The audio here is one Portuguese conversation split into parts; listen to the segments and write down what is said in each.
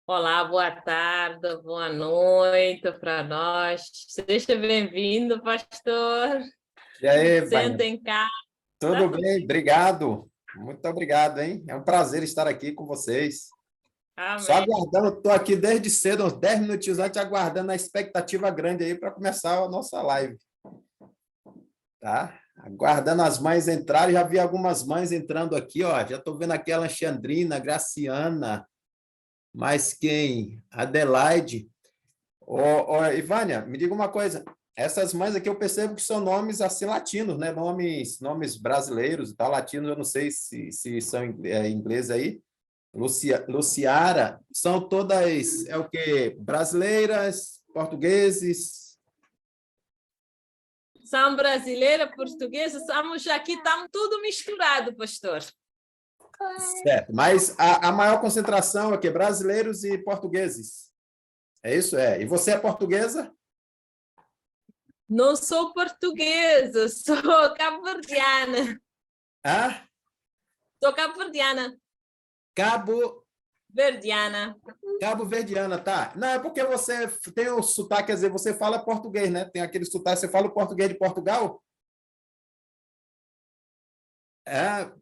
Olá, boa tarde, boa noite para nós. Seja bem-vindo, pastor. E aí, Sentem cá. tudo bem? Obrigado. Muito obrigado, hein? É um prazer estar aqui com vocês. Amém. Só aguardando, estou aqui desde cedo, uns 10 minutinhos antes, aguardando a expectativa grande aí para começar a nossa live. Tá? Aguardando as mães entrarem, já vi algumas mães entrando aqui, ó. Já estou vendo aqui a Alexandrina, Graciana, mais quem? Adelaide. Ivânia, me diga uma coisa. Essas mães aqui eu percebo que são nomes assim latinos, né? Nomes brasileiros e tal, latinos, eu não sei se são inglês aí. Luciara, são todas, é o quê? Brasileiras, portugueses? São brasileira, portuguesa, estamos aqui, estamos tudo misturado, pastor. Certo, mas a maior concentração é o quê? Brasileiros e portugueses. É isso? É. E você é portuguesa? Não sou portuguesa, sou cabo-verdiana. Ah? Sou cabo-verdiana. Verdiana. Cabo-verdiana, tá. Não, é porque você tem o sotaque, quer dizer, você fala português, né? Tem aquele sotaque, você fala o português de Portugal? É,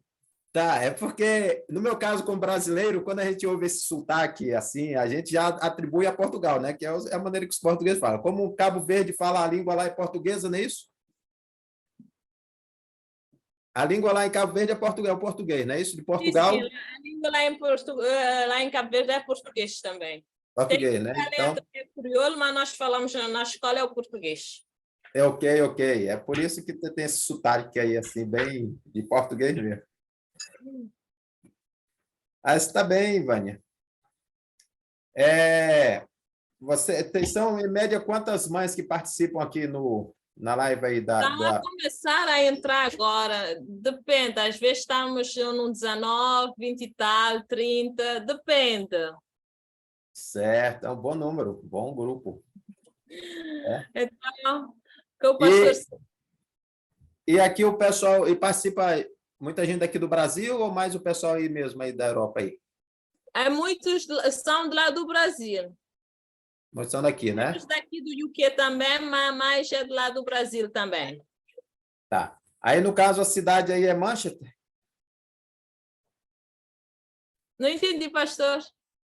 tá, é porque, no meu caso, como brasileiro, quando a gente ouve esse sotaque assim, a gente já atribui a Portugal, né? Que é a maneira que os portugueses falam. Como o Cabo Verde fala a língua lá é portuguesa, não é isso? A língua lá em Cabo Verde é o português, não é isso? De Portugal? Sim, a língua lá em Cabo Verde é português também. Português, Tem né? uma Então, letra que é crioulo, mas nós falamos na escola é o português. é ok, ok. É por isso que tem esse sotaque aí, assim, bem de português mesmo. Ah, está bem, Vânia. São, em média, quantas mães que participam aqui na live aí Estamos a começar a entrar agora, depende, às vezes estamos num 19, 20 e tal, 30, depende. Certo, é um bom número, bom grupo. Então, que o pastor... E aqui o pessoal, e participa muita gente aqui do Brasil ou mais o pessoal aí mesmo, aí da Europa aí? Muitos são de lá do Brasil. Muitos são daqui, né? Muitos daqui do UK também, mas mais é de lá do Brasil também. Tá. Aí, no caso, a cidade aí é Manchester? Não entendi, pastor.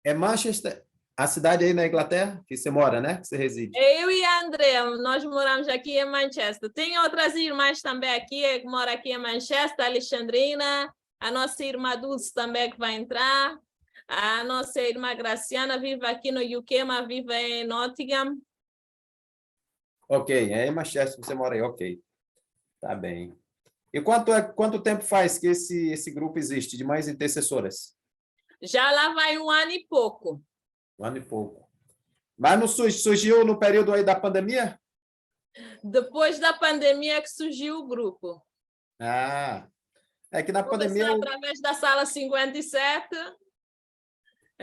É Manchester, a cidade aí na Inglaterra, que você mora, né? Que você reside. Eu e a Andrea, nós moramos aqui em Manchester. Tem outras irmãs também aqui, que moram aqui em Manchester, a Alexandrina, a nossa irmã Dulce também que vai entrar, a nossa irmã Graciana vive aqui no UK, mas vive em Nottingham. Ok, é em Manchester que você mora aí, ok. Tá bem. E quanto tempo faz que esse grupo existe, de mães intercessoras? Já lá vai 1 ano e pouco. 1 ano e pouco. Mas não surgiu no período aí da pandemia? Depois da pandemia que surgiu o grupo. Ah, é que na Começou pandemia... através da sala 57.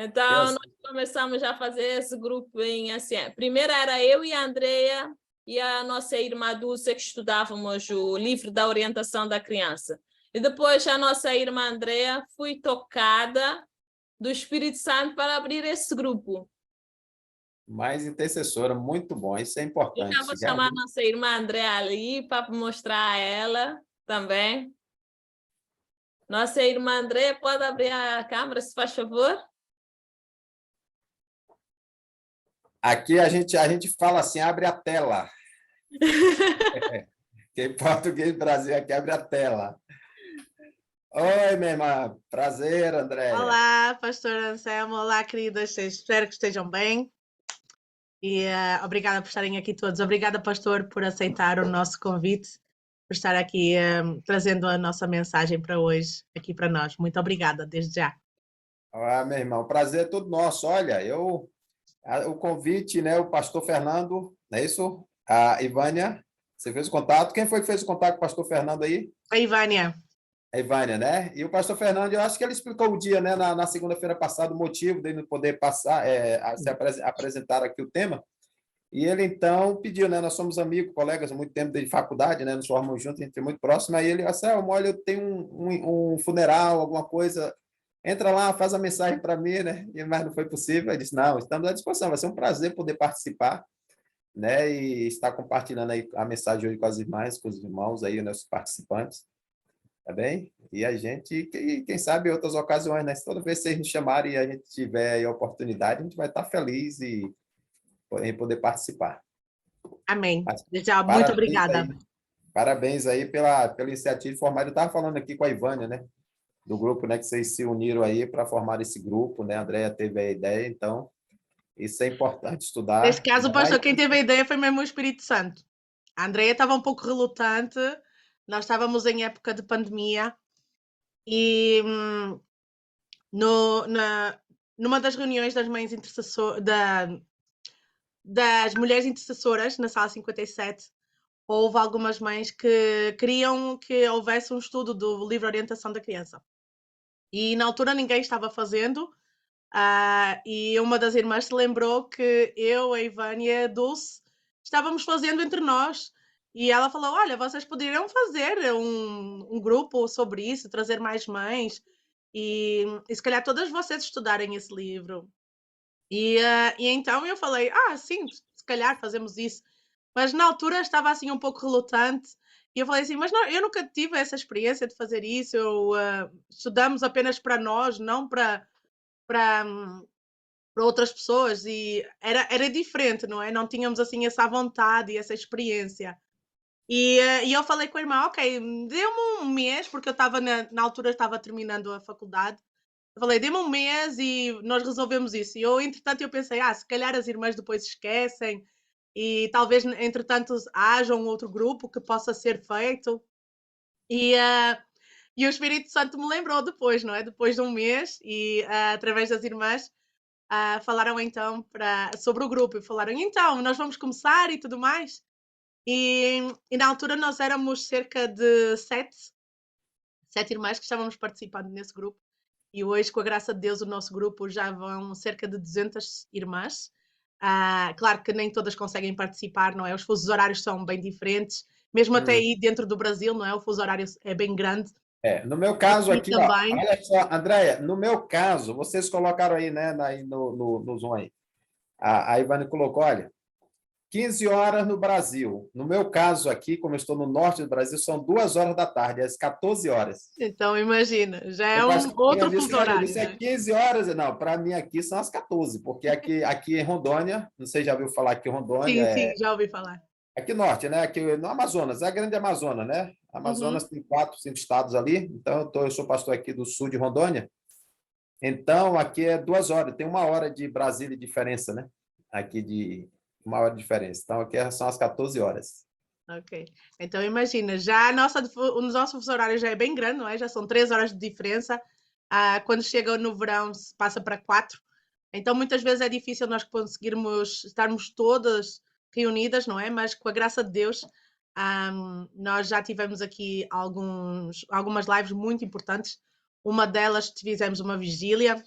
Então, nós começamos a fazer esse grupo em assim. Primeiro era eu e a Andrea e a nossa irmã Dulce que estudávamos o livro da orientação da criança. E depois a nossa irmã Andrea foi tocada do Espírito Santo para abrir esse grupo. Mais intercessora, muito bom, isso é Eu já importante. vou chamar a nossa irmã Andréa ali para mostrar a ela também. Nossa irmã Andréa, pode abrir a câmera, se faz favor? Aqui a gente fala assim, abre a tela. Que em português Brasil aqui abre a tela. Oi, minha irmã. Prazer, Andréia. Olá, pastor Anselmo. Olá, queridas. Espero que estejam bem. E obrigada por estarem aqui todos. Obrigada, pastor, por aceitar o nosso convite, por estar aqui trazendo a nossa mensagem para hoje, aqui para nós. Muito obrigada, desde já. Olá, meu irmão. Prazer é todo nosso. Olha, o convite, né? O pastor Fernando, não é isso? A Ivânia, você fez o contato? Quem foi que fez o contato com o pastor Fernando aí? A Ivânia. A Ivânia, né? E o pastor Fernando, eu acho que ele explicou o dia, né? Na segunda-feira passada, o motivo dele não poder passar, apresentar aqui o tema. E ele, então, pediu, né? Nós somos amigos, colegas há muito tempo de faculdade, né? Nos formamos juntos, a gente é muito próximo. Aí ele, Anselmo, olha, eu tenho um funeral, alguma coisa, entra lá, faz a mensagem para mim, né? Mas não foi possível. Ele disse, não, estamos à disposição, vai ser um prazer poder participar, né? E estar compartilhando aí a mensagem hoje com as irmãs, com os irmãos aí, nossos participantes, tá bem? E a gente, quem sabe, em outras ocasiões, né? Toda vez que vocês nos chamarem e a gente tiver aí a oportunidade, a gente vai estar feliz em poder participar. Amém. Mas, Já, muito obrigada. Parabéns aí pela iniciativa formada. Eu estava falando aqui com a Ivânia, né? Do grupo, né? Que vocês se uniram aí para formar esse grupo, né? A Andréia teve a ideia, então isso é importante estudar. Neste caso, pastor, quem teve a ideia foi mesmo o Espírito Santo. A Andrea estava um pouco relutante, nós estávamos em época de pandemia e numa das reuniões das mães das mulheres intercessoras, na sala 57, houve algumas mães que queriam que houvesse um estudo do livro Orientação da Criança. E na altura ninguém estava fazendo, e uma das irmãs se lembrou que eu, a Ivânia e a Dulce estávamos fazendo entre nós. E ela falou, olha, vocês poderiam fazer um grupo sobre isso, trazer mais mães, e se calhar todas vocês estudarem esse livro. E então eu falei, sim, se calhar fazemos isso. Mas na altura estava assim um pouco relutante. E eu falei assim, mas não, eu nunca tive essa experiência de fazer isso. Estudamos apenas para nós, não para outras pessoas. E era diferente, não é? Não tínhamos assim essa vontade e essa experiência. E eu falei com a irmã, ok, dê-me um mês, porque eu estava na altura estava terminando a faculdade. Eu falei, dê-me um mês e nós resolvemos isso. E eu, entretanto, eu pensei, se calhar as irmãs depois esquecem e talvez, entretanto, haja um outro grupo que possa ser feito. E o Espírito Santo me lembrou depois, não é? Depois de um mês e através das irmãs falaram então sobre o grupo e falaram, então, nós vamos começar e tudo mais. E na altura nós éramos cerca de sete irmãs que estávamos participando nesse grupo. E hoje, com a graça de Deus, o nosso grupo já vão cerca de 200 irmãs. Claro que nem todas conseguem participar, não é? Os fusos horários são bem diferentes, mesmo até aí dentro do Brasil, não é? O fuso horário é bem grande. No meu caso aqui, ó, também. olha só, Andréia, no meu caso, vocês colocaram aí, né, no Zoom aí, a Ivane colocou, olha, 15 horas no Brasil. No meu caso aqui, como eu estou no norte do Brasil, são 2 horas da tarde, às 14 horas. Então, imagina, já é outro fuso horário. Isso é 15 horas, não, para mim aqui são as 14, porque aqui em Rondônia, não sei, já ouviu falar que Rondônia Sim, já ouvi falar. Aqui norte, né? Aqui no Amazonas, é a grande Amazonas, né? Amazonas tem 4, 5 estados ali, então eu sou pastor aqui do sul de Rondônia, então aqui é 2 horas, tem 1 hora de Brasília de diferença, né? Aqui de 1 hora de diferença, então aqui são as 14 horas. Ok, então imagina, já o nosso fuso horário já é bem grande, não é? Já são 3 horas de diferença, quando chega no verão passa para 4, então muitas vezes é difícil nós conseguirmos estarmos todas reunidas, não é? Mas com a graça de Deus, nós já tivemos aqui algumas lives muito importantes. Uma delas fizemos uma vigília,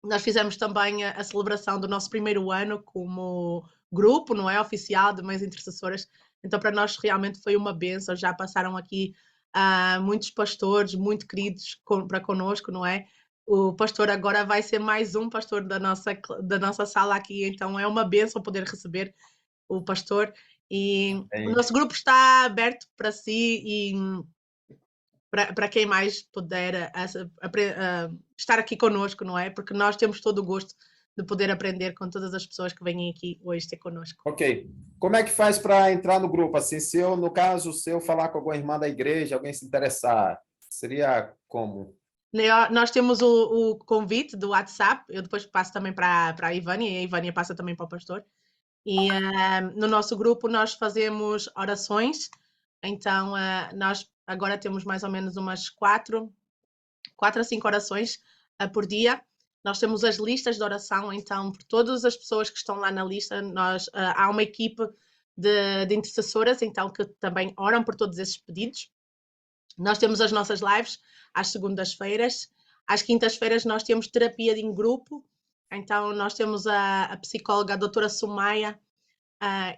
nós fizemos também a celebração do nosso primeiro ano como grupo, não é? Oficial de mães intercessoras. Então para nós realmente foi uma bênção, já passaram aqui muitos pastores muito queridos para connosco, não é? o pastor agora vai ser mais um pastor da nossa sala aqui, então é uma bênção poder receber o pastor. E o nosso grupo está aberto para si e para quem mais puder estar aqui conosco, não é? Porque nós temos todo o gosto de poder aprender com todas as pessoas que vêm aqui hoje ter conosco. Ok. Como é que faz para entrar no grupo? Assim, se eu, no caso, se eu falar com alguma irmã da igreja, alguém se interessar, seria como? Nós temos o convite do WhatsApp, eu depois passo também para a Ivânia, e a Ivânia passa também para o pastor. E no nosso grupo nós fazemos orações, então nós agora temos mais ou menos umas 4 a 5 orações por dia. Nós temos as listas de oração, então por todas as pessoas que estão lá na lista, há uma equipe de intercessoras, então que também oram por todos esses pedidos. Nós temos as nossas lives às segundas-feiras. Às quintas-feiras nós temos terapia em grupo. Então nós temos a psicóloga, a doutora Sumaia,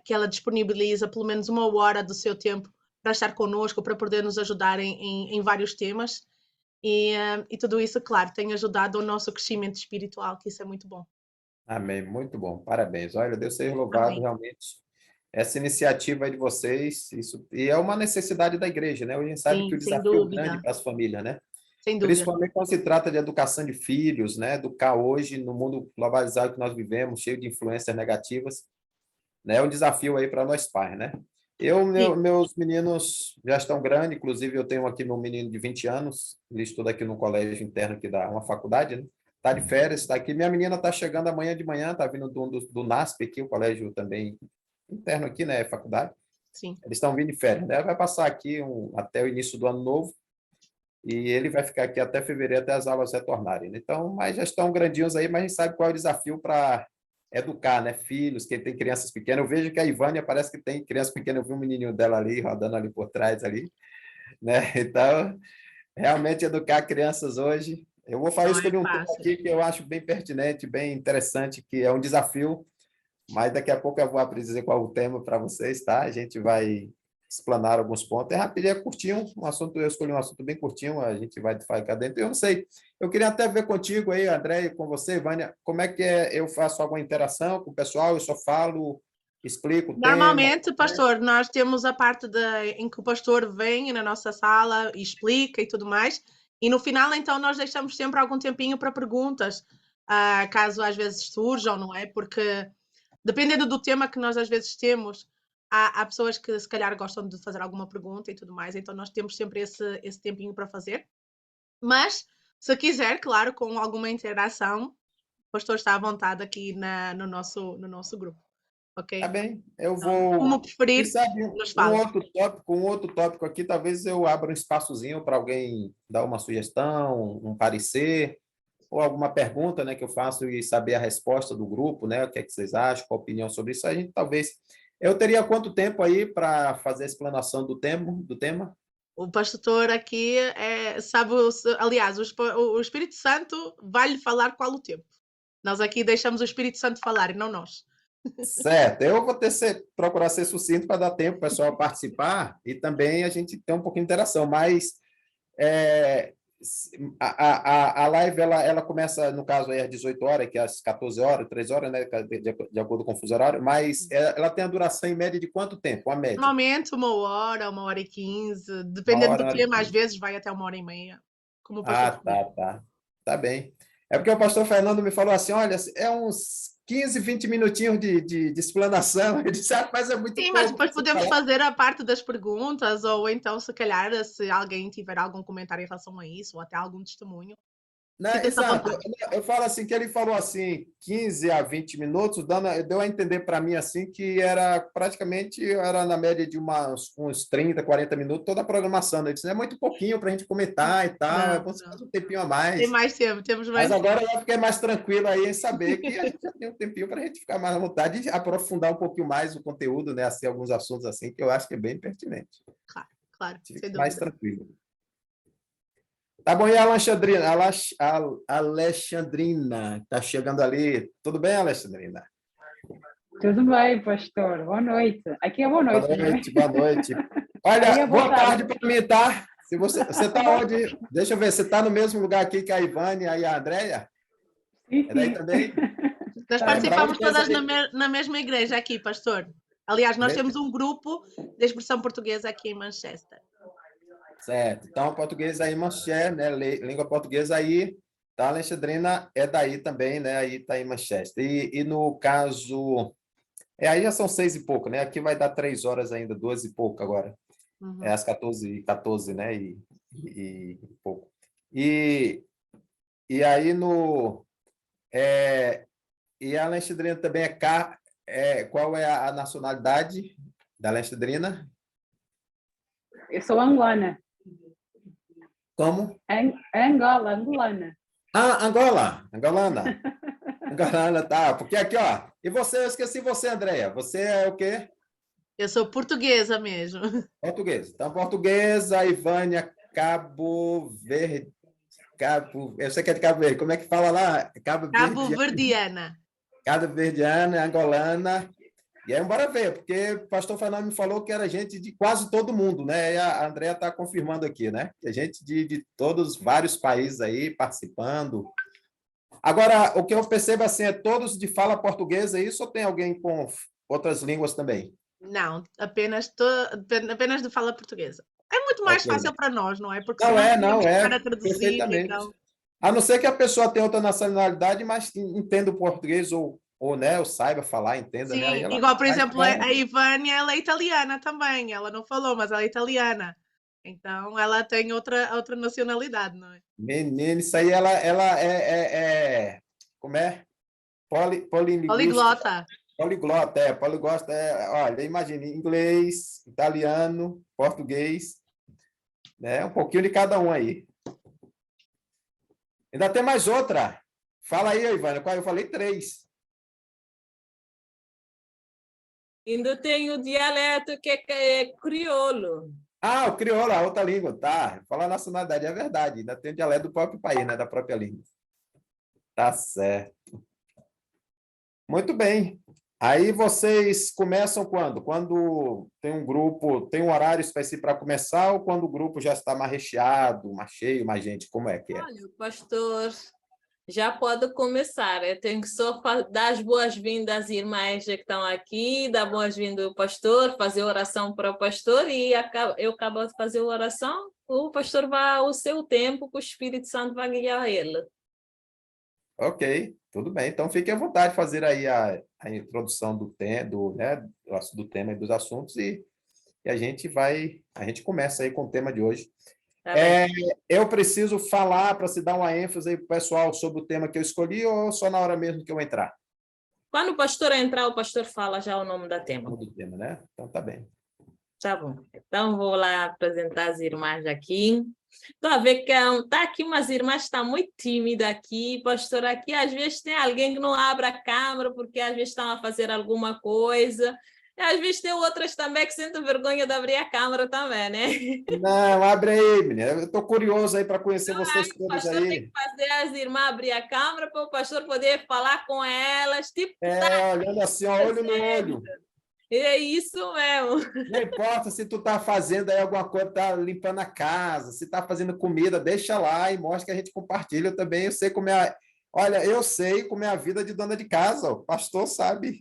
que ela disponibiliza pelo menos 1 hora do seu tempo para estar connosco, para poder nos ajudar em vários temas. E tudo isso, claro, tem ajudado ao nosso crescimento espiritual, que isso é muito bom. Amém. Muito bom. Parabéns. Olha, Deus seja louvado. Amém. Realmente. Essa iniciativa aí de vocês, e é uma necessidade da igreja, né? Hoje a gente sabe Sim, que o sem desafio é dúvida. grande para as famílias, né? Sem dúvida. Principalmente quando se trata de educação de filhos, né? Educar hoje no mundo globalizado que nós vivemos, cheio de influências negativas, né? É um desafio aí para nós pais, né? Meus meninos já estão grandes, inclusive eu tenho aqui meu menino de 20 anos, ele estuda aqui no colégio interno aqui da uma faculdade, né? Está de férias, está aqui. Minha menina está chegando amanhã de manhã, está vindo do NASP aqui, o colégio também interno aqui, né? Faculdade. Sim. Eles estão vindo de férias, né? Ela vai passar aqui até o início do ano novo e ele vai ficar aqui até fevereiro, até as aulas retornarem, né? Então, mas já estão grandinhos aí, mas a gente sabe qual é o desafio para educar, né? Filhos, quem tem crianças pequenas. Eu vejo que a Ivânia parece que tem criança pequena, eu vi um menininho dela ali, rodando ali por trás ali, né? Então, realmente educar crianças hoje. Eu vou falar, escolher um tema aqui que eu acho bem pertinente, bem interessante, que é um desafio, mas daqui a pouco eu vou dizer qual é o tema para vocês, tá? A gente vai explanar alguns pontos. É rapidinho, é curtinho, um assunto, eu escolhi um assunto bem curtinho, a gente vai ficar dentro. Eu não sei, eu queria até ver contigo aí, André, e com você, Vânia, como é que eu faço alguma interação com o pessoal, eu só falo, explico o Normalmente, tema. pastor, nós temos a parte em que o pastor vem na nossa sala e explica e tudo mais, e no final, então, nós deixamos sempre algum tempinho para perguntas, caso às vezes surjam, não é? Porque dependendo do tema que nós às vezes temos, há pessoas que se calhar gostam de fazer alguma pergunta e tudo mais, então nós temos sempre esse tempinho para fazer. Mas, se quiser, claro, com alguma interação, o pastor está à vontade aqui no nosso grupo. Ok? Tá bem, eu Então, vou. como preferir, Quem sabe nos fala. um outro tópico aqui, talvez eu abra um espaçozinho para alguém dar uma sugestão, um parecer, ou alguma pergunta, né, que eu faço e saber a resposta do grupo, né? O que é que vocês acham, qual a opinião sobre isso? A gente talvez. Eu teria quanto tempo aí para fazer a explanação do tema? O pastor aqui sabe, aliás, o Espírito Santo vai-lhe falar qual o tempo. Nós aqui deixamos o Espírito Santo falar e não nós. Certo, eu vou procurar ser sucinto para dar tempo para o pessoal participar e também a gente ter um pouquinho de interação, mas a live ela começa, no caso, aí às 18 horas, que é às 14 horas, 3 horas, né, de acordo com o fuso horário, mas ela tem a duração em média de quanto tempo? A média? Normalmente 1 hora e 15, 1 dependendo hora, do 1 hora e tema, às 15. vezes vai até 1 hora e meia, como o pastor preferir. Tá bem. É porque o pastor Fernando me falou assim, olha, é uns 15, 20 minutinhos de explanação. Ele disse, mas é muito Sim, pouco. mas depois podemos fazer a parte das perguntas, ou então, se calhar, se alguém tiver algum comentário em relação a isso, ou até algum testemunho. Né? Exato. Eu falo assim, que ele falou assim, 15 a 20 minutos, deu a entender para mim assim que era praticamente na média de uns 30, 40 minutos toda a programação. Ele disse, é muito pouquinho para a gente comentar e tal, é bom se fazer um tempinho a mais. Tem mais tempo, temos mais Mas agora eu fiquei mais tranquilo aí em saber que a gente já tem um tempinho para a gente ficar mais à vontade e aprofundar um pouquinho mais o conteúdo, né? Assim, alguns assuntos assim que eu acho que é bem pertinente. Claro, sem dúvida. Mais tranquilo. Tá bom, e a Alexandrina está chegando ali. Tudo bem, Alexandrina? Tudo bem, pastor. Boa noite. Aqui é boa noite. Boa noite. Olha, boa tarde para mim, tá? Se você está onde? Deixa eu ver, você está no mesmo lugar aqui que a Ivane e a Andréia? Sim, É daí sim. também? Nós É, participamos para todas vocês na mesma igreja aqui, pastor. Aliás, nós aí. temos um grupo de expressão portuguesa aqui em Manchester. Certo. Então, português aí, Manchester, né? Língua portuguesa aí. Tá, a Alexandrina é daí também, né? Aí está em Manchester. E no caso... aí já são 6 e pouco, né? Aqui vai dar 3 horas ainda, 2 e pouco agora. É Uhum. às 14h14, né? E pouco. E aí no... e a Alexandrina também qual é a nacionalidade da Alexandrina? eu sou angolana. Como? Angola, angolana. Ah, Angola, angolana. Angolana, tá. Porque aqui, ó. E você, eu esqueci você, Andréia. Você é o quê? Eu sou portuguesa mesmo. Português. Então, portuguesa, Ivânia, Cabo Verde. Eu sei que é de Cabo Verde. Como é que fala lá? Cabo-verdiana. Cabo Verdeana, angolana. E aí, bora ver, porque o pastor Fernando me falou que era gente de quase todo mundo, né? E a Andréia está confirmando aqui, né? Que é gente de todos, vários países aí participando. Agora, o que eu percebo assim é todos de fala portuguesa, isso ou tem alguém com outras línguas também? Não, apenas de fala portuguesa. É muito mais Ok. fácil para nós, não é? Porque senão Não tínhamos que estar é, a traduzir e perfeitamente. então... A não ser que a pessoa tenha outra nacionalidade, mas entenda o português ou saiba falar, entenda, né? Aí Sim, ela igual, por faz exemplo, a Ivânia, ela é italiana também. Ela não falou, mas ela é italiana. Então, ela tem outra nacionalidade, não é? menina, isso aí ela como é? Polilinguística. Poliglota. Poliglota olha, imagine, inglês, italiano, português, né? Um pouquinho de cada um aí. Ainda tem mais outra. Fala aí, Ivana, qual eu falei 3. Ainda tem o dialeto que é crioulo. Ah, o crioulo, a outra língua, tá. Fala a nacionalidade, é verdade. Ainda tem o dialeto do próprio país, né? Da própria língua. Tá certo. Muito bem. Aí vocês começam quando? Quando tem um grupo, tem um horário específico para começar ou quando o grupo já está mais recheado, mais cheio, mais gente? Como é que é? Olha, o pastor já pode começar. Eu tenho que só dar as boas-vindas às irmãs que estão aqui, dar boas-vindas ao pastor, fazer oração para o pastor e eu acabo de fazer a oração, o pastor vai ao seu tempo, que o Espírito Santo vai guiar ele. Ok, tudo bem. Então fique à vontade de fazer aí a introdução do tema e dos assuntos e a gente começa aí com o tema de hoje. Tá bem? Eu preciso falar para se dar uma ênfase aí para o pessoal sobre o tema que eu escolhi ou só na hora mesmo que eu entrar? Quando o pastor entrar, o pastor fala já o nome da tema. Do tema, né? Então tá bem. Tá bom. Então, vou lá apresentar as irmãs aqui. Estou a ver que tá aqui umas irmãs que estão muito tímidas aqui, pastor, aqui às vezes tem alguém que não abre a câmera porque às vezes estão a fazer alguma coisa. E às vezes tem outras também que sentem vergonha de abrir a câmera também, né? Não, abre aí, menina. Eu estou curioso aí para conhecer vocês O todas pastor tem aí. que fazer as irmãs abrir a câmera para o pastor poder falar com elas, tipo, tá Olhando assim, ó, olho no olho. é isso mesmo. Não importa se tu tá fazendo aí alguma coisa, tá limpando a casa, se tá fazendo comida, deixa lá e mostra que a gente compartilha. Eu também, eu sei como é. Olha, eu sei como é a vida de dona de casa, o pastor sabe.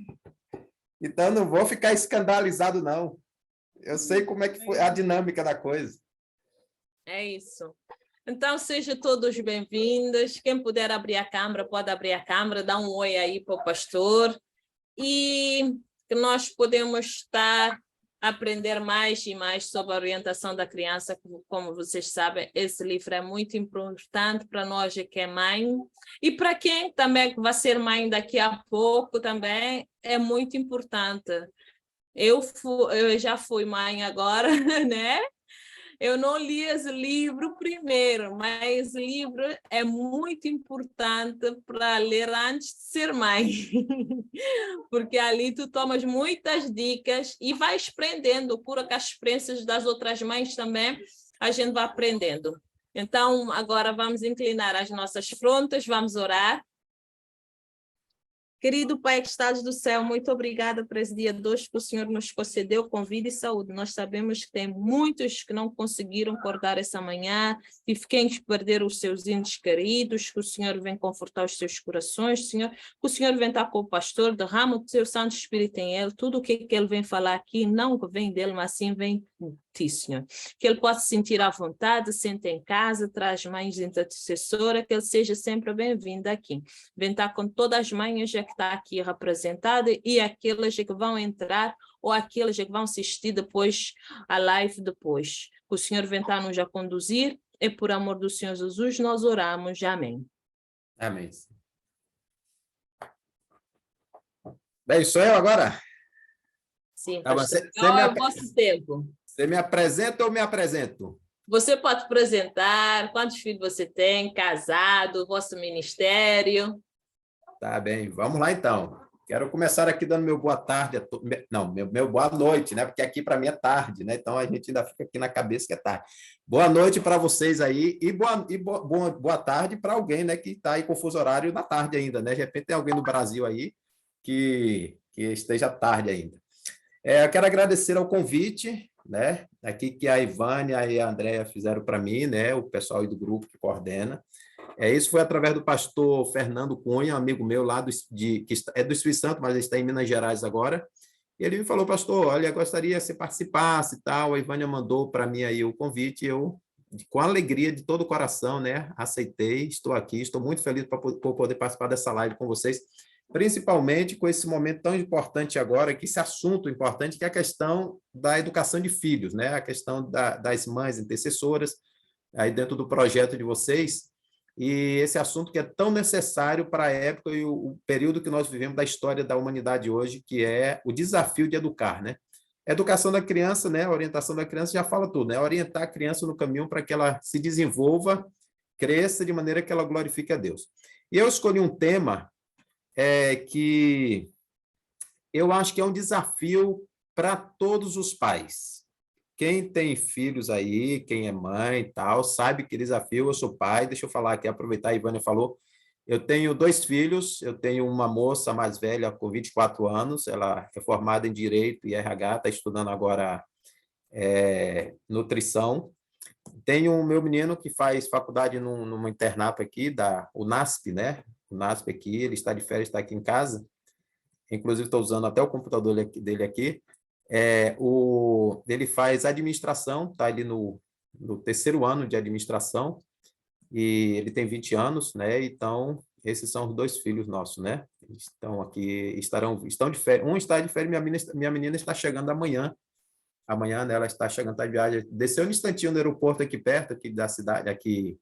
Então, não vou ficar escandalizado, não. Eu sei como é que foi a dinâmica da coisa. É isso. Então, sejam todos bem-vindos. Quem puder abrir a câmera, pode abrir a câmera, dar um oi aí para o pastor. E que nós podemos estar a aprender mais e mais sobre a orientação da criança. Como vocês sabem, esse livro é muito importante para nós que é mãe. E para quem também vai ser mãe daqui a pouco também é muito importante. Eu já fui mãe agora, né? Eu não li esse livro primeiro, mas esse livro é muito importante para ler antes de ser mãe, porque ali tu tomas muitas dicas e vais aprendendo, por as experiências das outras mães também, a gente vai aprendendo. Então, agora vamos inclinar as nossas frontes, vamos orar. Querido Pai que estás do céu, muito obrigada por esse dia de hoje que o Senhor nos concedeu com vida e saúde. Nós sabemos que tem muitos que não conseguiram acordar essa manhã e quem perderam os seus entes queridos, que o Senhor vem confortar os seus corações, Senhor, que o Senhor vem estar com o pastor, derrama o seu Santo Espírito em ele, tudo o que ele vem falar aqui não vem dele, mas sim vem de ti, Senhor. Que ele possa sentir à vontade, sente em casa, traz mães intercessora, que ele seja sempre bem-vindo aqui. Vem estar com todas as mães já que está aqui representada e aquelas que vão entrar ou aquelas que vão assistir depois a live depois. Que o Senhor vem estar nos a conduzir e por amor do Senhor Jesus nós oramos. Amém. Amém. Bem, sou eu agora? Sim, Tá, pastor. É o vosso tempo. Você me apresenta ou me apresento? Você pode apresentar quantos filhos você tem, casado, vosso ministério. Tá bem, vamos lá então. Quero começar aqui dando meu boa tarde, não, meu boa noite, né? Porque aqui para mim é tarde, né? Então a gente ainda fica aqui na cabeça que é tarde. Boa noite para vocês aí e boa tarde para alguém, né? Que está aí com o fuso horário da tarde ainda, né? De repente tem alguém no Brasil aí que esteja tarde ainda. Eu quero agradecer ao convite, né? Aqui que a Ivânia e a Andréia fizeram para mim, né? O pessoal aí do grupo que coordena. Isso foi através do pastor Fernando Cunha, amigo meu lá que é do Espírito Santo, mas está em Minas Gerais agora. E ele me falou, pastor, olha, gostaria que você participasse e tal. A Ivânia mandou para mim aí o convite, eu, com alegria de todo o coração, né? Aceitei, estou aqui, estou muito feliz por poder participar dessa live com vocês, principalmente com esse momento tão importante agora, que esse assunto importante, que é a questão da educação de filhos, né? A questão das mães intercessoras, aí dentro do projeto de vocês, e esse assunto que é tão necessário para a época e o período que nós vivemos da história da humanidade hoje, que é o desafio de educar, né? A educação da criança, né? A orientação da criança já fala tudo, né? Orientar a criança no caminho para que ela se desenvolva, cresça de maneira que ela glorifique a Deus. E eu escolhi um tema que eu acho que é um desafio para todos os pais. Quem tem filhos aí, quem é mãe e tal, sabe que desafio. Eu sou pai, deixa eu falar aqui, aproveitar, a Ivânia falou, eu tenho 2 filhos, eu tenho uma moça mais velha com 24 anos, ela é formada em Direito e RH, está estudando agora nutrição. Tenho o meu menino que faz faculdade num internato aqui, da UNASP, né? O NASP aqui, ele está de férias, está aqui em casa. Inclusive, estou usando até o computador dele aqui. Ele faz administração, está ali no 3º ano de administração, e ele tem 20 anos, né? Então, esses são os 2 filhos nossos, né? Estão aqui, estão de férias. Um está de férias, minha menina está chegando amanhã. Amanhã, né, ela está chegando, está de viagem. Desceu um instantinho no aeroporto aqui perto, aqui da cidade, aqui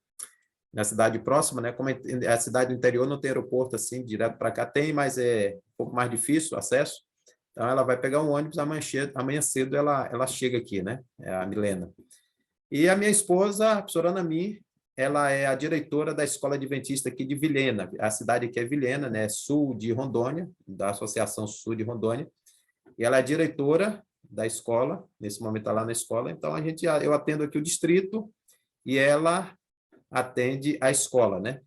na cidade próxima, né? Como a cidade do interior não tem aeroporto assim, direto para cá, tem, mas é um pouco mais difícil o acesso. Então, ela vai pegar um ônibus, amanhã cedo ela chega aqui, né? É a Milena. E a minha esposa, a professora Anami, ela é a diretora da Escola Adventista aqui de Vilhena. A cidade aqui é Vilhena, né? Sul de Rondônia, da Associação Sul de Rondônia. E ela é diretora da escola, nesse momento está lá na escola. Então, eu atendo aqui o distrito e ela atende a escola, né?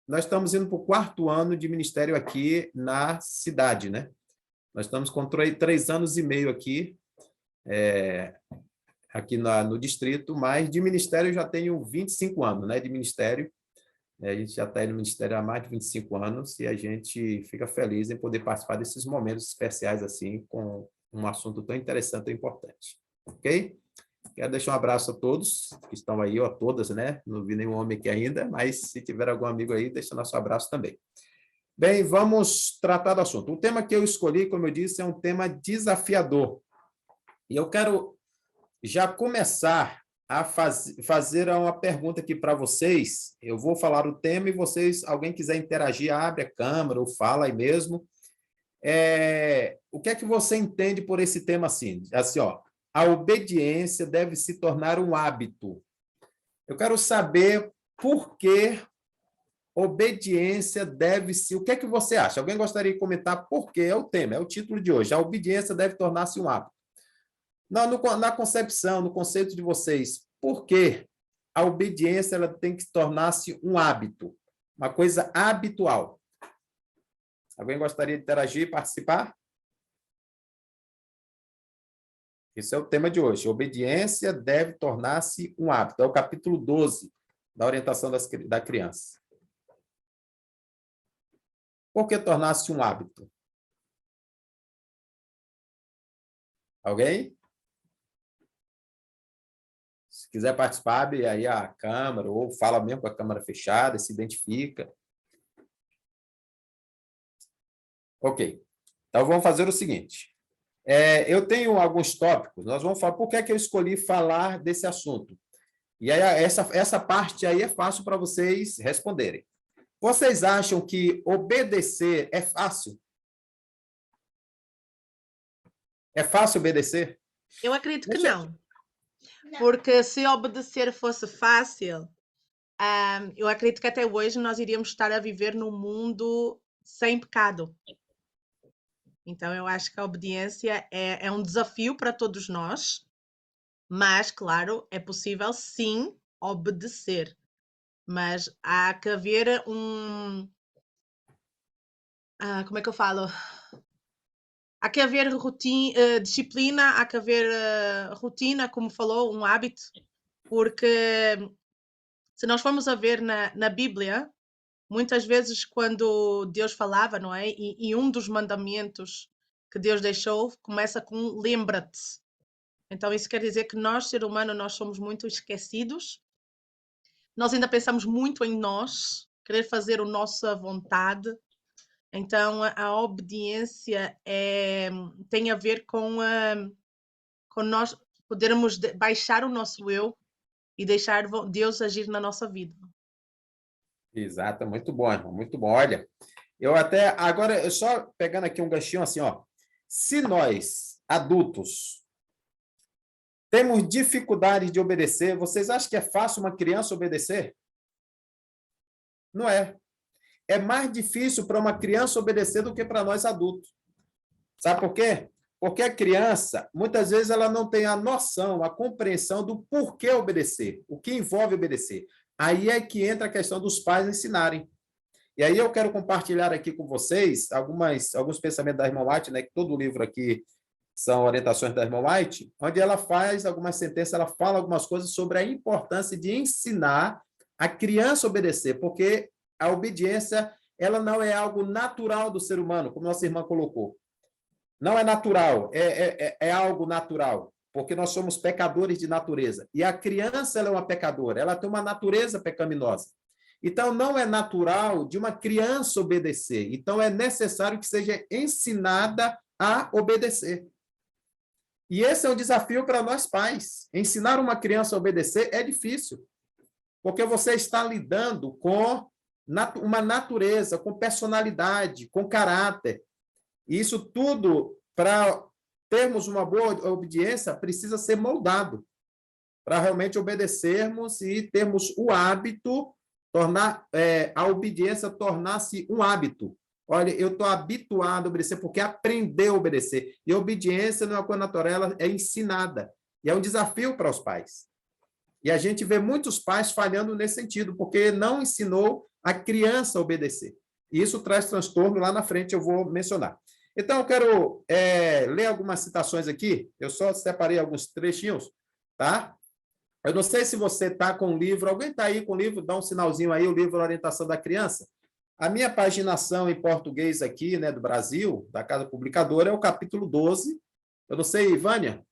Nós estamos indo para o 4º ano de ministério aqui na cidade, né? Nós estamos com 3 anos e meio aqui, aqui no distrito, mas de ministério eu já tenho 25 anos, né? De ministério, a gente já está no ministério há mais de 25 anos e a gente fica feliz em poder participar desses momentos especiais assim, com um assunto tão interessante e importante, ok? Quero deixar um abraço a todos que estão aí, ou a todas, né? Não vi nenhum homem aqui ainda, mas se tiver algum amigo aí, deixa nosso abraço também. Bem, vamos tratar do assunto. O tema que eu escolhi, como eu disse, é um tema desafiador. E eu quero já começar a fazer uma pergunta aqui para vocês. Eu vou falar o tema e vocês, alguém quiser interagir, abre a câmera ou fala aí mesmo. O que é que você entende por esse tema assim? Assim, ó, a obediência deve se tornar um hábito. Eu quero saber por que obediência deve se... O que é que você acha? Alguém gostaria de comentar por que é o tema, é o título de hoje. A obediência deve tornar-se um hábito. Na concepção, no conceito de vocês, por que a obediência ela tem que tornar-se um hábito? Uma coisa habitual. Alguém gostaria de interagir e participar? Esse é o tema de hoje. Obediência deve tornar-se um hábito. É o capítulo 12 da orientação da criança. Por que tornar-se um hábito? Alguém? Se quiser participar, abre aí a câmera, ou fala mesmo com a câmera fechada, se identifica. Ok. Então, vamos fazer o seguinte. Eu tenho alguns tópicos, nós vamos falar por que é que eu escolhi falar desse assunto. E aí, essa parte aí é fácil para vocês responderem. Vocês acham que obedecer é fácil? É fácil obedecer? Eu acredito que não. Porque se obedecer fosse fácil, eu acredito que até hoje nós iríamos estar a viver num mundo sem pecado. Então, eu acho que a obediência é um desafio para todos nós, mas, claro, é possível sim obedecer. Mas há que haver como é que eu falo? Há que haver disciplina, há que haver rotina, como falou, um hábito, porque se nós formos a ver na Bíblia, muitas vezes quando Deus falava, não é? E um dos mandamentos que Deus deixou começa com lembra-te. Então isso quer dizer que nós, ser humano, nós somos muito esquecidos. Nós ainda pensamos muito em nós, querer fazer a nossa vontade. Então, a obediência tem a ver com nós podermos baixar o nosso eu e deixar Deus agir na nossa vida. Exato, muito bom, irmão, muito bom. Olha, agora, eu só pegando aqui um ganchinho assim, ó. Se nós, adultos, temos dificuldade de obedecer, vocês acham que é fácil uma criança obedecer? Não é. É mais difícil para uma criança obedecer do que para nós adultos. Sabe por quê? Porque a criança, muitas vezes, ela não tem a noção, a compreensão do porquê obedecer, o que envolve obedecer. Aí é que entra a questão dos pais ensinarem. E aí eu quero compartilhar aqui com vocês alguns pensamentos da irmã White, né, que todo o livro aqui são orientações da irmã White, onde ela faz algumas sentenças, ela fala algumas coisas sobre a importância de ensinar a criança a obedecer, porque a obediência, ela não é algo natural do ser humano, como nossa irmã colocou. Não é natural, é algo natural, porque nós somos pecadores de natureza. E a criança, ela é uma pecadora, ela tem uma natureza pecaminosa. Então, não é natural de uma criança obedecer. Então, é necessário que seja ensinada a obedecer. E esse é um desafio para nós pais. Ensinar uma criança a obedecer é difícil, porque você está lidando com uma natureza, com personalidade, com caráter. E isso tudo, para termos uma boa obediência, precisa ser moldado, para realmente obedecermos e termos o hábito, tornar a obediência tornar-se um hábito. Olha, eu estou habituado a obedecer porque aprendi a obedecer. E a obediência não é uma coisa natural, ela é ensinada. E é um desafio para os pais. E a gente vê muitos pais falhando nesse sentido, porque não ensinou a criança a obedecer. E isso traz transtorno lá na frente, eu vou mencionar. Então, eu quero ler algumas citações aqui. Eu só separei alguns trechinhos, tá? Eu não sei se você está com o livro. Alguém está aí com o livro? Dá um sinalzinho aí, o livro Orientação da Criança. A minha paginação em português aqui, né, do Brasil, da Casa Publicadora, é o capítulo 12. Eu não sei, Ivânia?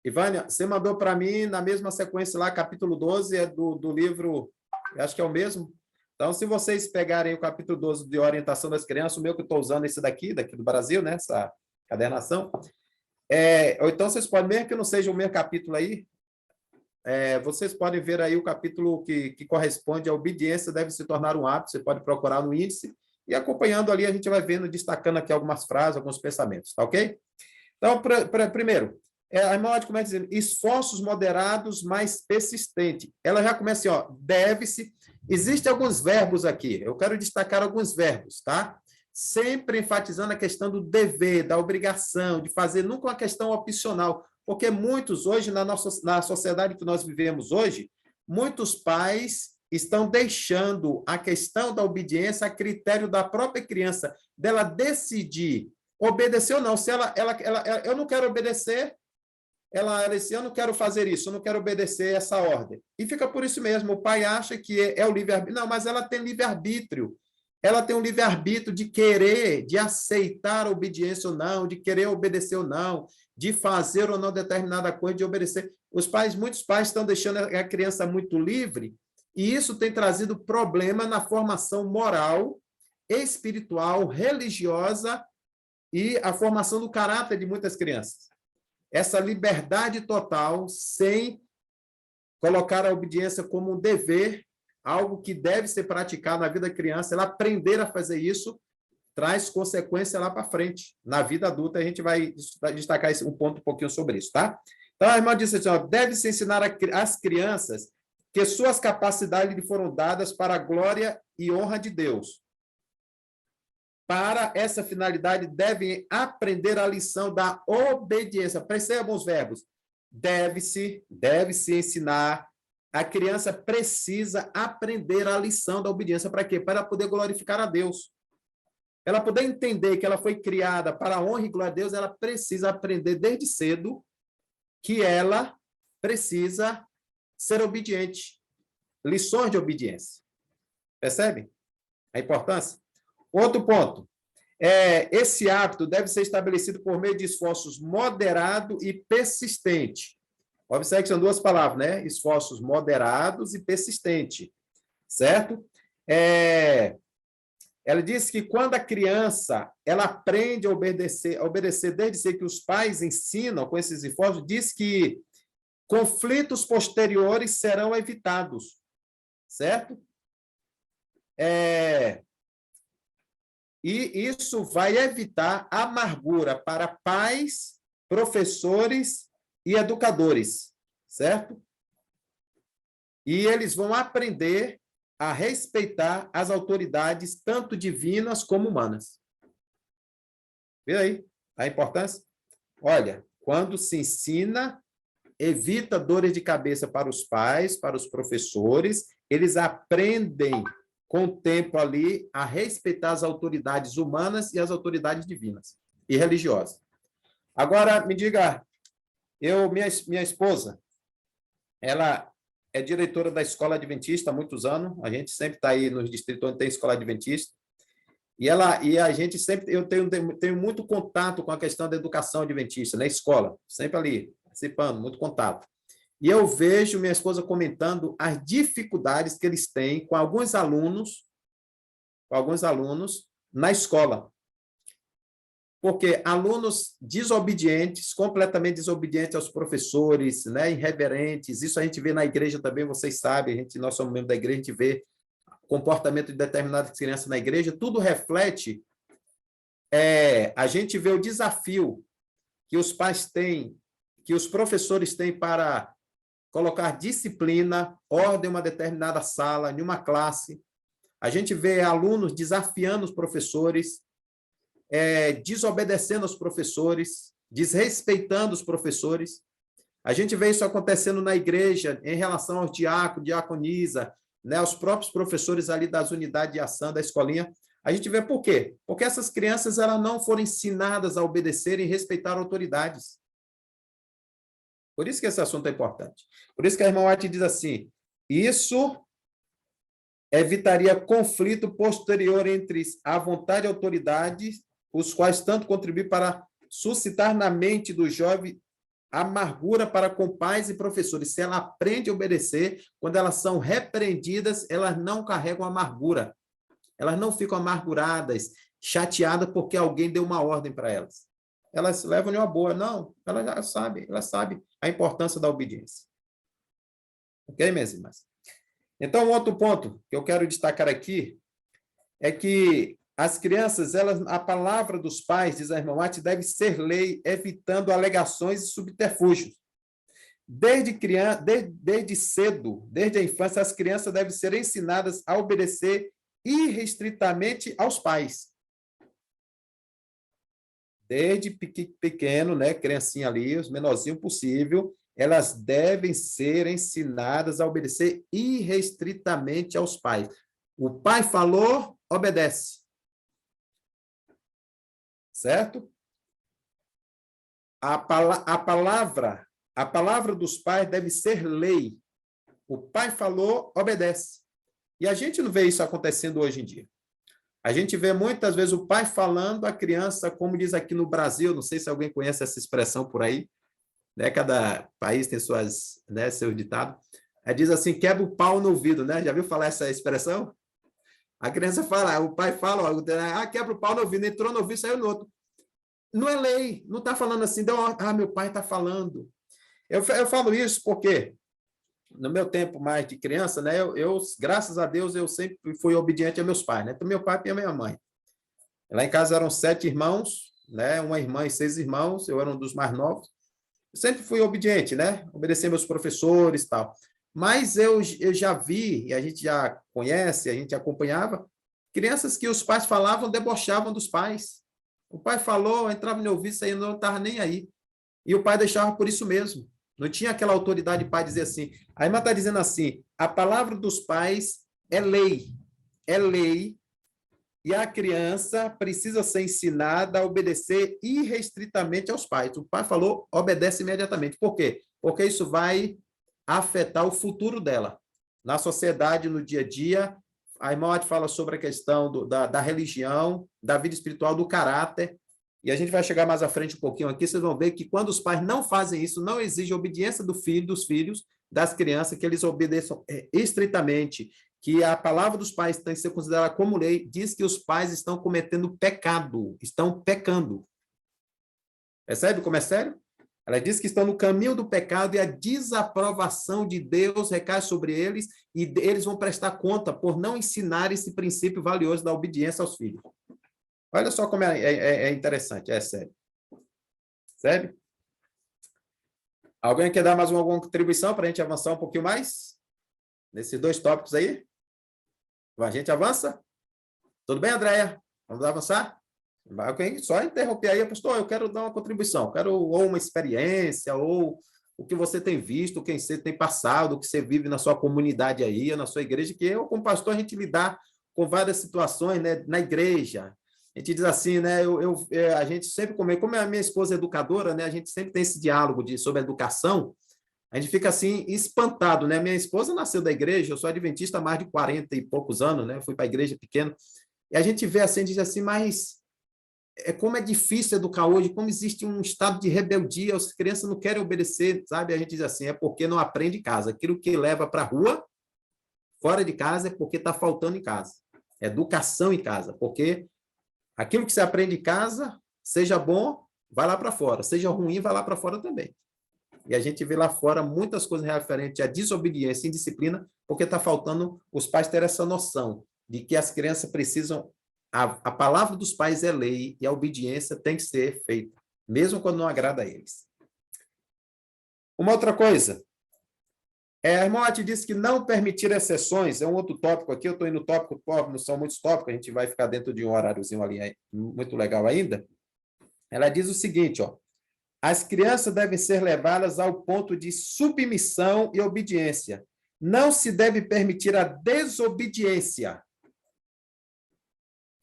Ivânia, você mandou para mim na mesma sequência lá, capítulo 12, é do livro, acho que é o mesmo. Então, se vocês pegarem o capítulo 12 de Orientação das Crianças, o meu que eu estou usando esse daqui do Brasil, né, essa cadernação, ou então vocês podem, mesmo que não seja o meu capítulo aí, vocês podem ver aí o capítulo que corresponde à obediência deve se tornar um hábito, você pode procurar no índice, e acompanhando ali a gente vai vendo, destacando aqui algumas frases, alguns pensamentos, tá ok? Então, primeiro, a irmã White começa dizendo, esforços moderados, mas persistente. Ela já começa assim, ó, deve-se. Existem alguns verbos aqui, eu quero destacar alguns verbos, tá? Sempre enfatizando a questão do dever, da obrigação, de fazer, nunca uma questão opcional, porque muitos hoje, na sociedade que nós vivemos hoje, muitos pais estão deixando a questão da obediência a critério da própria criança, dela decidir obedecer ou não. Se eu não quero obedecer, ela disse, eu não quero fazer isso, eu não quero obedecer essa ordem. E fica por isso mesmo, o pai acha que é o livre-arbítrio. Não, mas ela tem livre-arbítrio. Ela tem um livre-arbítrio de querer, de aceitar a obediência ou não, de querer obedecer ou não, de fazer ou não determinada coisa, de obedecer. Muitos pais estão deixando a criança muito livre, e isso tem trazido problema na formação moral, espiritual, religiosa e a formação do caráter de muitas crianças. Essa liberdade total, sem colocar a obediência como um dever, algo que deve ser praticado na vida da criança, ela aprender a fazer isso, traz consequência lá para frente. Na vida adulta, a gente vai destacar um ponto um pouquinho sobre isso, tá? Então, a irmã disse assim, deve-se ensinar às crianças que suas capacidades lhe foram dadas para a glória e honra de Deus. Para essa finalidade, devem aprender a lição da obediência. Percebam os verbos. Deve-se ensinar. A criança precisa aprender a lição da obediência. Para quê? Para poder glorificar a Deus. Ela poder entender que ela foi criada para a honra e glória a Deus, ela precisa aprender desde cedo que ela precisa ser obediente. Lições de obediência. Percebe a importância? Outro ponto. Esse hábito deve ser estabelecido por meio de esforços moderado e persistente. Observe que são duas palavras, né? Esforços moderados e persistente. Certo? Ela diz que quando a criança ela aprende a obedecer desde ser que os pais ensinam com esses esforços, diz que conflitos posteriores serão evitados. Certo? E isso vai evitar amargura para pais, professores e educadores, certo? E eles vão aprender a respeitar as autoridades, tanto divinas como humanas. Vê aí a importância? Olha, quando se ensina, evita dores de cabeça para os pais, para os professores, eles aprendem com o tempo ali, a respeitar as autoridades humanas e as autoridades divinas e religiosas. Agora, me diga, minha esposa, ela é diretora da Escola Adventista há muitos anos, a gente sempre está aí nos distritos onde tem Escola Adventista, e a gente sempre, eu tenho muito contato com a questão da educação adventista, na escola, sempre ali, participando, muito contato. E eu vejo minha esposa comentando as dificuldades que eles têm com alguns alunos na escola. Porque alunos desobedientes, completamente desobedientes aos professores, né, irreverentes, isso a gente vê na igreja também, vocês sabem, nós somos membros da igreja, a gente vê comportamento de determinadas crianças na igreja, tudo reflete, a gente vê o desafio que os pais têm, que os professores têm para colocar disciplina, ordem em uma determinada sala, em uma classe. A gente vê alunos desafiando os professores, desobedecendo aos professores, desrespeitando os professores. A gente vê isso acontecendo na igreja em relação aos diáconos, diaconisa, né, os próprios professores ali das unidades de ação, da escolinha. A gente vê por quê? Porque essas crianças elas não foram ensinadas a obedecer e respeitar autoridades. Por isso que esse assunto é importante. Por isso que a irmã White diz assim, isso evitaria conflito posterior entre a vontade e a autoridade, os quais tanto contribuem para suscitar na mente do jovem amargura para com pais e professores. Se ela aprende a obedecer, quando elas são repreendidas, elas não carregam amargura. Elas não ficam amarguradas, chateadas porque alguém deu uma ordem para elas. Elas levam de uma boa. Não, ela já sabe, a importância da obediência. Ok, minhas irmãs? Então, um outro ponto que eu quero destacar aqui é que as crianças, a palavra dos pais, diz a irmã White, deve ser lei, evitando alegações e subterfúgios. Desde cedo, desde a infância, as crianças devem ser ensinadas a obedecer irrestritamente aos pais. Desde pequeno, né, criancinha ali, os menorzinhos possível, elas devem ser ensinadas a obedecer irrestritamente aos pais. O pai falou, obedece. Certo? A palavra dos pais deve ser lei. O pai falou, obedece. E a gente não vê isso acontecendo hoje em dia. A gente vê muitas vezes o pai falando, a criança, como diz aqui no Brasil, não sei se alguém conhece essa expressão por aí, né? Cada país tem suas, né, seus ditados. Diz assim, quebra o pau no ouvido, né? Já viu falar essa expressão? A criança fala, o pai fala, quebra o pau no ouvido, entrou no ouvido, saiu no outro. Não é lei, não está falando assim, meu pai está falando. Eu falo isso porque, no meu tempo mais de criança, né, eu, graças a Deus, eu sempre fui obediente a meus pais, né? Então, meu pai e a minha mãe. Lá em casa eram 7 irmãos, né? Uma irmã e 6 irmãos, eu era um dos mais novos. Eu sempre fui obediente, né? Obedecer meus professores e tal. Mas eu já vi, e a gente já conhece, a gente acompanhava, crianças que os pais falavam, debochavam dos pais. O pai falou, entrava no ouvido, aí não estava nem aí. E o pai deixava por isso mesmo. Não tinha aquela autoridade de pai dizer assim. A irmã está dizendo assim, a palavra dos pais é lei. É lei. E a criança precisa ser ensinada a obedecer irrestritamente aos pais. O pai falou, obedece imediatamente. Por quê? Porque isso vai afetar o futuro dela. Na sociedade, no dia a dia, a irmã fala sobre a questão da religião, da vida espiritual, do caráter, e a gente vai chegar mais à frente um pouquinho aqui, vocês vão ver que quando os pais não fazem isso, não exige obediência dos filhos, das crianças, que eles obedeçam estritamente, que a palavra dos pais tem que ser considerada como lei, diz que os pais estão cometendo pecado, estão pecando. Percebe como é sério? Ela diz que estão no caminho do pecado e a desaprovação de Deus recai sobre eles e eles vão prestar conta por não ensinar esse princípio valioso da obediência aos filhos. Olha só como é interessante, é sério. Sério? Alguém quer dar mais alguma contribuição para a gente avançar um pouquinho mais? Nesses 2 tópicos aí? A gente avança? Tudo bem, Andréia? Vamos avançar? Só interromper aí, pastor, eu quero dar uma contribuição, quero ou uma experiência, ou o que você tem visto, o que você tem passado, o que você vive na sua comunidade aí, na sua igreja, que eu, como pastor, a gente lidar com várias situações, né, na igreja. A gente diz assim, né, a gente sempre, como a minha esposa é educadora, né, a gente sempre tem esse diálogo sobre educação, a gente fica assim, espantado, né, minha esposa nasceu da igreja, eu sou adventista há mais de 40 e poucos anos, né, fui para a igreja pequena, e a gente vê assim, diz assim, mas como é difícil educar hoje, como existe um estado de rebeldia, as crianças não querem obedecer, sabe? A gente diz assim, é porque não aprende em casa. Aquilo que leva para a rua, fora de casa, é porque está faltando em casa. Educação em casa, porque aquilo que você aprende em casa, seja bom, vai lá para fora. Seja ruim, vai lá para fora também. E a gente vê lá fora muitas coisas referentes à desobediência e indisciplina, porque está faltando os pais terem essa noção de que as crianças precisam. A palavra dos pais é lei e a obediência tem que ser feita, mesmo quando não agrada a eles. Uma outra coisa, a irmã te disse que não permitir exceções, é um outro tópico aqui, eu estou indo tópico, não são muitos tópicos, a gente vai ficar dentro de um horáriozinho ali muito legal ainda. Ela diz o seguinte, ó, as crianças devem ser levadas ao ponto de submissão e obediência. Não se deve permitir a desobediência.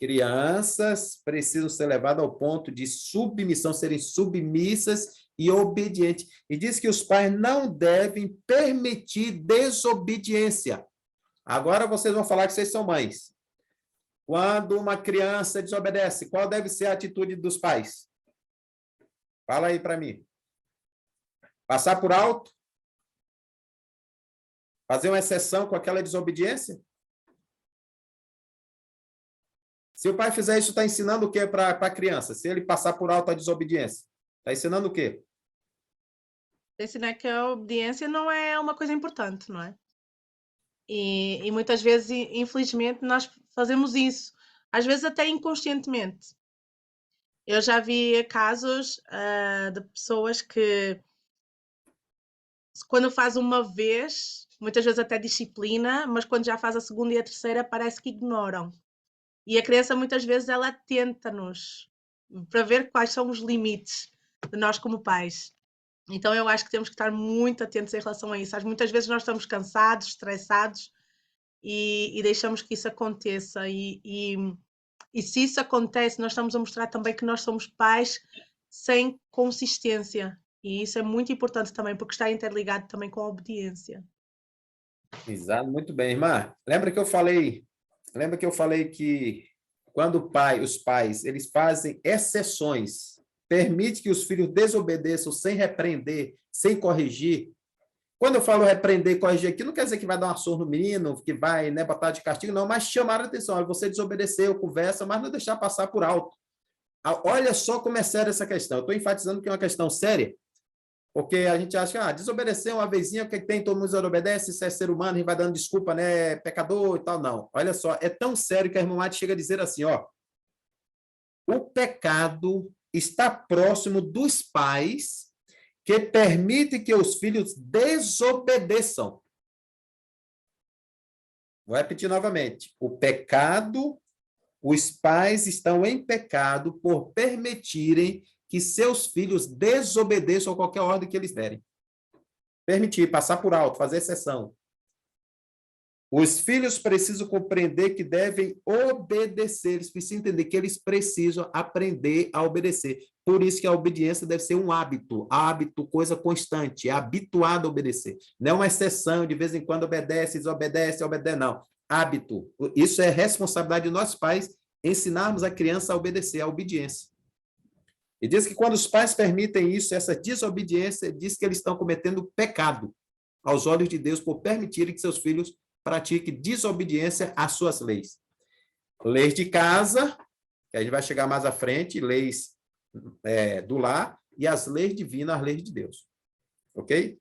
Crianças precisam ser levadas ao ponto de submissão, serem submissas e obedientes. E diz que os pais não devem permitir desobediência. Agora vocês vão falar que vocês são mães. Quando uma criança desobedece, qual deve ser a atitude dos pais? Fala aí para mim. Passar por alto? Fazer uma exceção com aquela desobediência? Se o pai fizer isso, está ensinando o quê para a criança? Se ele passar por alto a desobediência, está ensinando o quê? Ensinar que a obediência não é uma coisa importante, não é? E muitas vezes, infelizmente, nós fazemos isso. Às vezes até inconscientemente. Eu já vi casos de pessoas que, quando faz uma vez, muitas vezes até disciplina, mas quando já faz a segunda e a terceira, parece que ignoram. E a criança, muitas vezes, ela tenta-nos para ver quais são os limites de nós como pais. Então, eu acho que temos que estar muito atentos em relação a isso. Muitas vezes nós estamos cansados, estressados e deixamos que isso aconteça. E se isso acontece, nós estamos a mostrar também que nós somos pais sem consistência. E isso é muito importante também, porque está interligado também com a obediência. Exato, muito bem, irmã. Lembra que eu falei que quando os pais, eles fazem exceções, permite que os filhos desobedeçam sem repreender, sem corrigir. Quando eu falo repreender e corrigir aqui, não quer dizer que vai dar uma surra no menino, que vai, né, botar de castigo, não, mas chamar a atenção. Olha, você desobedeceu, conversa, mas não deixar passar por alto. Olha só como é séria essa questão. Eu estou enfatizando que é uma questão séria, porque a gente acha que desobedecer uma vezinha, o que tem, todo mundo desobedece, isso é ser humano, a gente vai dando desculpa, né, pecador e tal, não. Olha só, é tão sério que a irmã Mate chega a dizer assim, ó, o pecado está próximo dos pais que permitem que os filhos desobedeçam. Vou repetir novamente. Os pais estão em pecado por permitirem que seus filhos desobedeçam a qualquer ordem que eles derem. Permitir, passar por alto, fazer exceção. Os filhos precisam compreender que devem obedecer, eles precisam entender que eles precisam aprender a obedecer. Por isso que a obediência deve ser um hábito, coisa constante, é habituado a obedecer. Não é uma exceção, de vez em quando obedece, desobedece, não. Hábito. Isso é responsabilidade de nós pais, ensinarmos a criança a obedecer, a obediência. E diz que quando os pais permitem isso, essa desobediência, diz que eles estão cometendo pecado aos olhos de Deus por permitirem que seus filhos pratiquem desobediência às suas leis. Leis de casa, que a gente vai chegar mais à frente, leis do lar, e as leis divinas, as leis de Deus. Ok?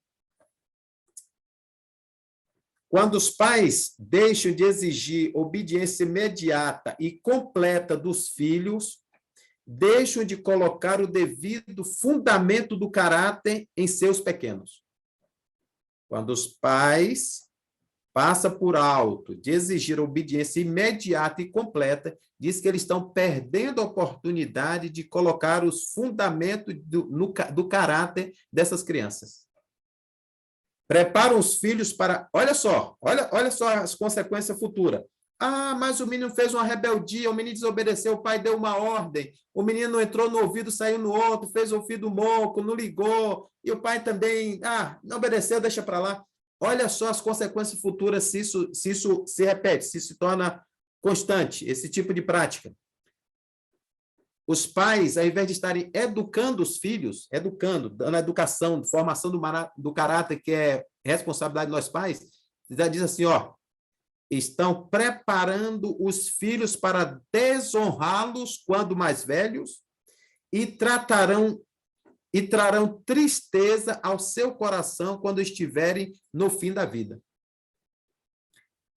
Quando os pais deixam de exigir obediência imediata e completa dos filhos, deixam de colocar o devido fundamento do caráter em seus pequenos. Quando os pais passam por alto de exigir obediência imediata e completa, diz que eles estão perdendo a oportunidade de colocar os fundamentos do caráter dessas crianças. Preparam os filhos para... Olha só as consequências futuras. Mas o menino fez uma rebeldia, o menino desobedeceu, o pai deu uma ordem, o menino entrou no ouvido, saiu no outro, fez ouvido moco, não ligou, e o pai também, não obedeceu, deixa para lá. Olha só as consequências futuras se isso se repete, se se torna constante, esse tipo de prática. Os pais, ao invés de estarem educando os filhos, dando a educação, formação do caráter, que é responsabilidade de nós pais, já diz assim, estão preparando os filhos para desonrá-los quando mais velhos e trarão tristeza ao seu coração quando estiverem no fim da vida.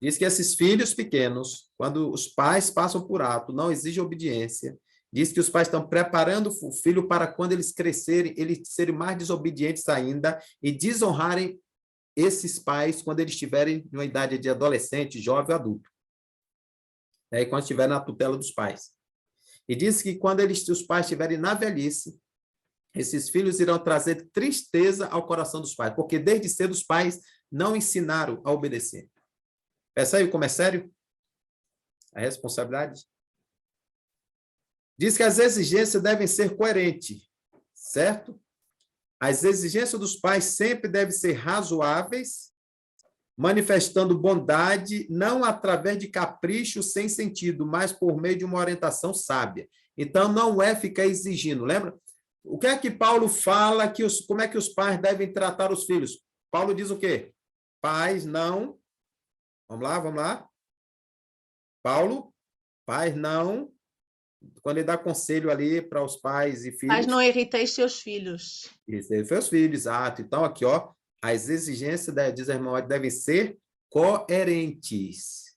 Diz que esses filhos pequenos, quando os pais passam por alto, não exigem obediência, diz que os pais estão preparando o filho para quando eles crescerem, eles serem mais desobedientes ainda e desonrarem esses pais quando eles estiverem numa idade de adolescente, jovem ou adulto. E quando estiverem na tutela dos pais. E diz que quando os pais estiverem na velhice, esses filhos irão trazer tristeza ao coração dos pais, porque desde cedo os pais não ensinaram a obedecer. Percebe como é sério a responsabilidade? Diz que as exigências devem ser coerentes, certo? As exigências dos pais sempre devem ser razoáveis, manifestando bondade, não através de caprichos sem sentido, mas por meio de uma orientação sábia. Então, não é ficar exigindo, lembra? O que é que Paulo fala, como é que os pais devem tratar os filhos? Paulo diz o quê? Pais não... Vamos lá. Paulo, pais não... Quando ele dá conselho ali para os pais e filhos... Pais não irriteis seus filhos. Isso, ele foi os filhos, exato. Então, aqui, as exigências, diz a irmã, devem ser coerentes.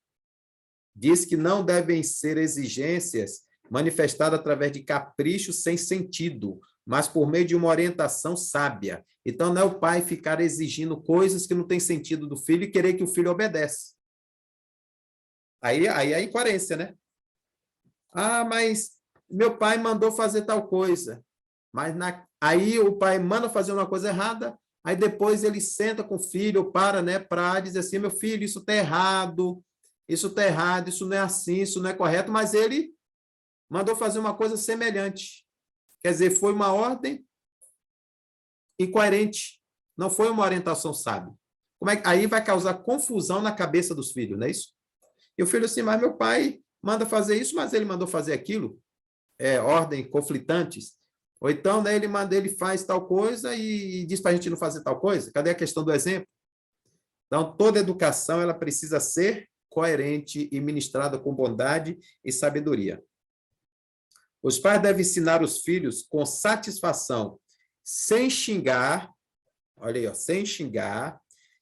Diz que não devem ser exigências manifestadas através de caprichos sem sentido, mas por meio de uma orientação sábia. Então, não é o pai ficar exigindo coisas que não têm sentido do filho e querer que o filho obedeça. Aí é a incoerência, né? Mas meu pai mandou fazer tal coisa. Mas aí o pai manda fazer uma coisa errada, aí depois ele senta com o filho, para, né, para dizer assim, meu filho, isso está errado, isso não é assim, isso não é correto, mas ele mandou fazer uma coisa semelhante. Quer dizer, foi uma ordem incoerente, não foi uma orientação sábia. Aí vai causar confusão na cabeça dos filhos, não é isso? E o filho assim, mas meu pai manda fazer isso, mas ele mandou fazer aquilo, ordem conflitantes. Ou então, né, ele faz tal coisa e diz para a gente não fazer tal coisa. Cadê a questão do exemplo? Então, toda educação ela precisa ser coerente e ministrada com bondade e sabedoria. Os pais devem ensinar os filhos com satisfação, sem xingar, olha aí, ó, sem xingar,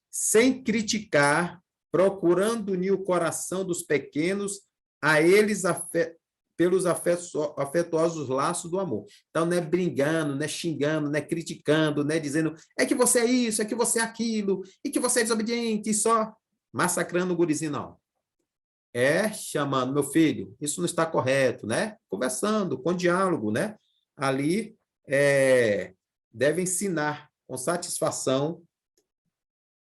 sem criticar, procurando unir o coração dos pequenos a eles pelos afetuosos laços do amor. Então, não é brigando, não é xingando, não é criticando, não é dizendo é que você é isso, é que você é aquilo, e que você é desobediente, e só massacrando o gurizinho, não. É chamando, meu filho, isso não está correto, né? Conversando, com diálogo, né? Ali, deve ensinar com satisfação,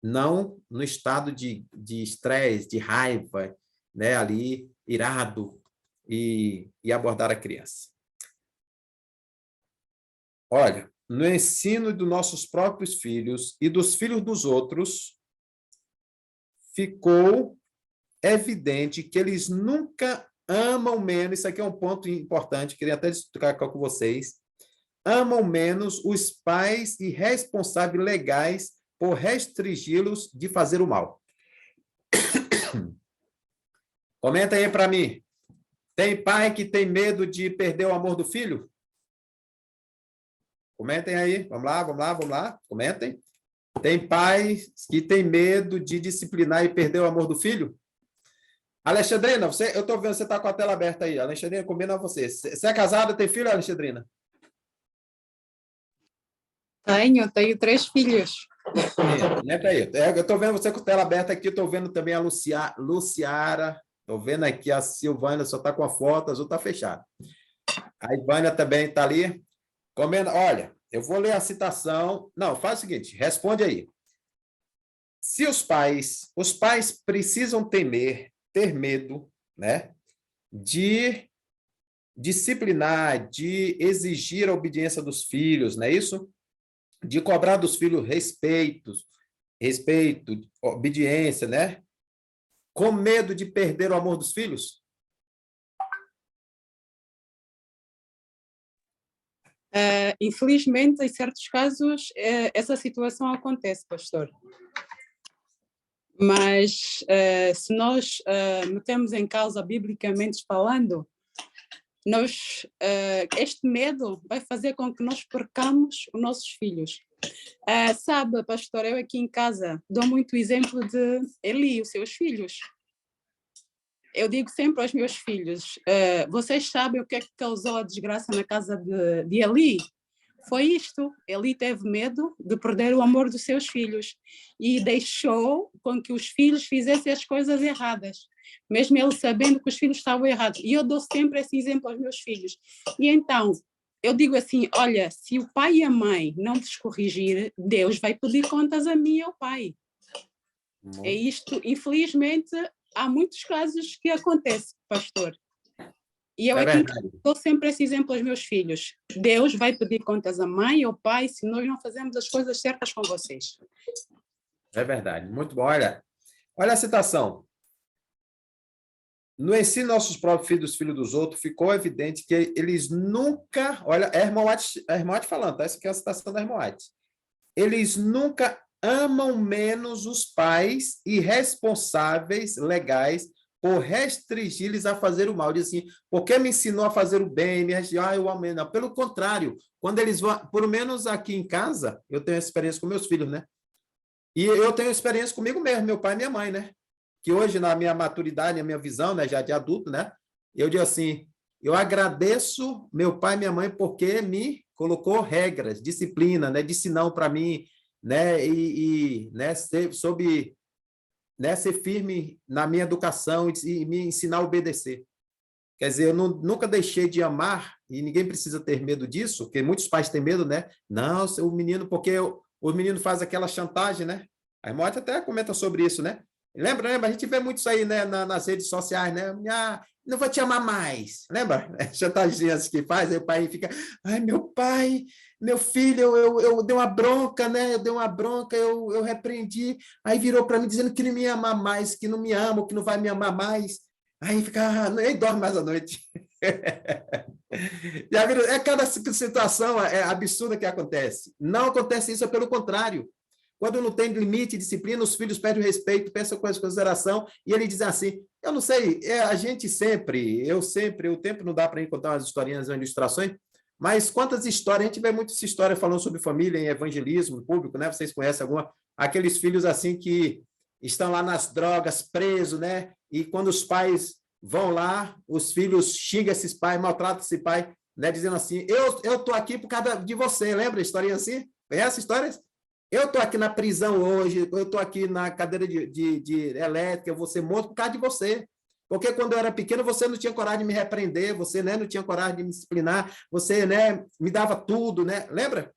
não no estado de estresse, de raiva, né? Ali, irado, e abordar a criança. Olha, no ensino dos nossos próprios filhos e dos filhos dos outros, ficou evidente que eles nunca amam menos, isso aqui é um ponto importante, queria até explicar com vocês, amam menos os pais e responsáveis legais por restringi-los de fazer o mal. Comenta aí para mim. Tem pai que tem medo de perder o amor do filho? Comentem aí. Vamos lá. Comentem. Tem pais que tem medo de disciplinar e perder o amor do filho? Alexandrina, eu estou vendo, você está com a tela aberta aí. Alexandrina, combina a você. Você é casada, tem filho, Alexandrina? Tenho 3 filhos. Entra aí. Eu estou vendo você com a tela aberta aqui, estou vendo também a Luciara, estou vendo aqui a Silvânia, só está com a foto, azul está fechado. A Ivânia também está ali. Comenta, olha, eu vou ler a citação. Não, faz o seguinte, responde aí. Se os pais precisam ter medo, né, de disciplinar, de exigir a obediência dos filhos, não é isso? De cobrar dos filhos respeito, obediência, né? Com medo de perder o amor dos filhos? Infelizmente, em certos casos, essa situação acontece, pastor. Mas se nós metemos em causa, biblicamente falando, este medo vai fazer com que nós percamos os nossos filhos. Sabe, pastor, eu aqui em casa dou muito exemplo de Eli e os seus filhos. Eu digo sempre aos meus filhos, vocês sabem o que é que causou a desgraça na casa de Eli? Foi isto, Eli teve medo de perder o amor dos seus filhos e deixou com que os filhos fizessem as coisas erradas, mesmo ele sabendo que os filhos estavam errados. E eu dou sempre esse exemplo aos meus filhos. E então, eu digo assim, olha, se o pai e a mãe não vos corrigir, Deus vai pedir contas a mim e ao pai. É isto, infelizmente, há muitos casos que acontece, pastor. E eu aqui dou sempre esse exemplo aos meus filhos. Deus vai pedir contas à mãe e ao pai se nós não fazemos as coisas certas com vocês. É verdade, muito bom. Olha a citação. No ensino nossos próprios filhos dos filhos dos outros, ficou evidente que eles nunca... Olha, é Herman White falando, tá? Essa aqui é a citação da Herman White. Eles nunca amam menos os pais e responsáveis legais por restringi-los a fazer o mal. Diz assim, porque me ensinou a fazer o bem, eu amei. Não, pelo contrário, quando eles vão, pelo menos aqui em casa, eu tenho experiência com meus filhos, né? E eu tenho experiência comigo mesmo, meu pai e minha mãe, né? Que hoje, na minha maturidade, na minha visão, né, já de adulto, né? Eu digo assim, eu agradeço meu pai e minha mãe porque me colocou regras, disciplina, né? Disse não para mim, né? Né, ser firme na minha educação e me ensinar a obedecer. Quer dizer, eu nunca deixei de amar, e ninguém precisa ter medo disso, porque muitos pais têm medo, né? Não, o menino, porque o menino faz aquela chantagem, né? A irmã até comenta sobre isso, né? Lembra? A gente vê muito isso aí, né, nas redes sociais, né? Ah, não vou te amar mais. Lembra? Chantagens que faz, aí o pai fica, ai, meu pai, meu filho, eu dei uma bronca, né? Eu dei uma bronca, eu repreendi, aí virou para mim dizendo que não me ama mais, que não me ama, que não vai me amar mais. Aí fica, nem dorme mais à noite. É cada situação absurda que acontece. Não acontece isso, é pelo contrário. Quando não tem limite e disciplina, os filhos perdem o respeito, pensam com a consideração, e ele diz assim, eu não sei, a gente sempre, o tempo não dá para contar umas historinhas, umas ilustrações, mas quantas histórias, a gente vê muitas histórias falando sobre família em evangelismo público, né? Vocês conhecem alguma? Aqueles filhos assim que estão lá nas drogas, presos, né? E quando os pais vão lá, os filhos xingam esses pais, maltratam esse pai, né? Dizendo assim, eu estou aqui por causa de você, lembra a historinha assim? Conhece histórias? Eu estou aqui na prisão hoje, eu estou aqui na cadeira de elétrica, eu vou ser morto por causa de você. Porque quando eu era pequeno, você não tinha coragem de me repreender, você, né, não tinha coragem de me disciplinar, você, né, me dava tudo, né? Lembra?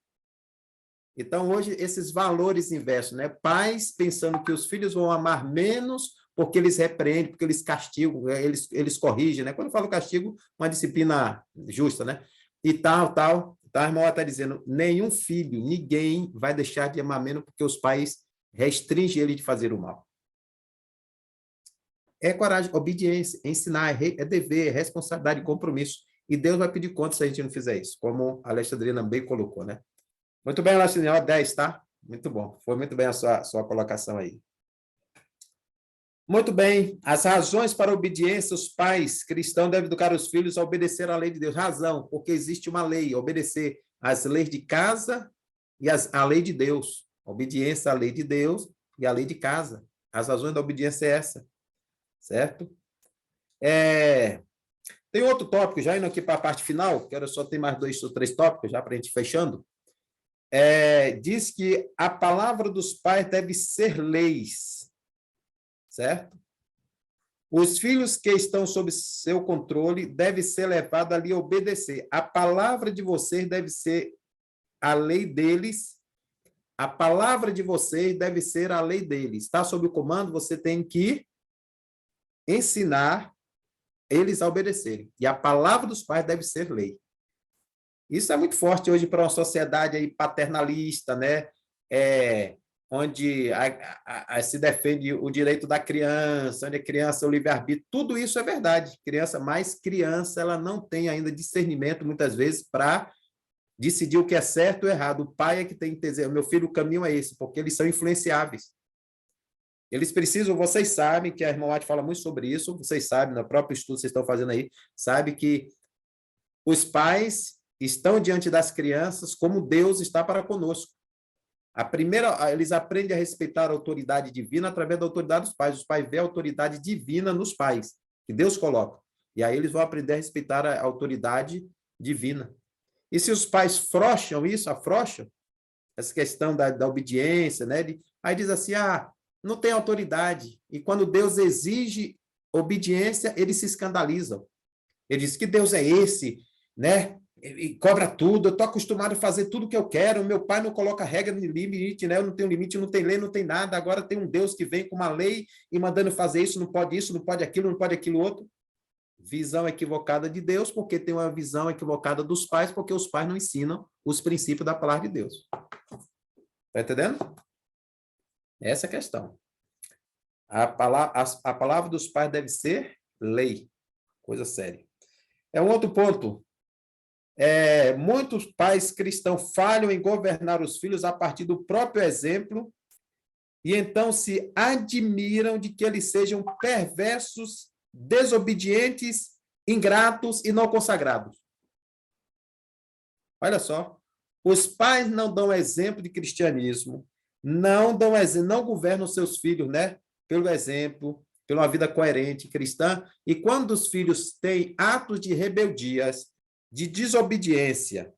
Então, hoje, esses valores inversos, né? Pais pensando que os filhos vão amar menos porque eles repreendem, porque eles castigam, eles corrigem, né? Quando eu falo castigo, uma disciplina justa, né? E tal. Então, a irmã está dizendo, nenhum filho, ninguém vai deixar de amar menos porque os pais restringem ele de fazer o mal. É coragem, obediência, ensinar, é dever, é responsabilidade, compromisso. E Deus vai pedir conta se a gente não fizer isso, como a Alexandrina bem colocou, né? Muito bem, Alexandrina, 10, tá? Muito bom. Foi muito bem a sua colocação aí. Muito bem. As razões para a obediência, os pais cristãos devem educar os filhos a obedecer à lei de Deus. Razão, porque existe uma lei, obedecer às leis de casa e à lei de Deus. Obediência à lei de Deus e à lei de casa. As razões da obediência é essa. Certo? Tem outro tópico, já indo aqui para a parte final, quero só ter mais 2 ou 3 tópicos, já para a gente fechando. Diz que a palavra dos pais deve ser leis, certo? Os filhos que estão sob seu controle devem ser levados ali a obedecer. A palavra de vocês deve ser a lei deles, a palavra de vocês deve ser a lei deles. Está sob o comando, você tem que ensinar eles a obedecerem. E a palavra dos pais deve ser lei. Isso é muito forte hoje para uma sociedade aí paternalista, né? Onde se defende o direito da criança, onde a criança é o livre-arbítrio. Tudo isso é verdade. Mas criança ela não tem ainda discernimento, muitas vezes, para decidir o que é certo ou errado. O pai é que tem que dizer, meu filho, o caminho é esse, porque eles são influenciáveis. Eles precisam, vocês sabem, que a irmã Mate fala muito sobre isso, vocês sabem, no próprio estudo que vocês estão fazendo aí, sabe que os pais estão diante das crianças como Deus está para conosco. Eles aprendem a respeitar a autoridade divina através da autoridade dos pais. Os pais veem a autoridade divina nos pais, que Deus coloca. E aí eles vão aprender a respeitar a autoridade divina. E se os pais afrouxam, essa questão da obediência, né? Aí diz assim, não tem autoridade. E quando Deus exige obediência, eles se escandalizam. Ele diz que Deus é esse, né? E cobra tudo, eu estou acostumado a fazer tudo o que eu quero, meu pai não coloca regra de limite, né? Eu não tenho limite, não tem lei, não tem nada, agora tem um Deus que vem com uma lei e mandando fazer isso, não pode aquilo, não pode aquilo outro. Visão equivocada de Deus, porque tem uma visão equivocada dos pais, porque os pais não ensinam os princípios da palavra de Deus. Está entendendo? Essa é a questão. A palavra dos pais deve ser lei. Coisa séria. Um outro ponto. Muitos pais cristãos falham em governar os filhos a partir do próprio exemplo e então se admiram de que eles sejam perversos, desobedientes, ingratos e não consagrados. Olha só. Os pais não dão exemplo de cristianismo, não governam seus filhos, né? Pelo exemplo, pela vida coerente cristã, e quando os filhos têm atos de rebeldias, de desobediência,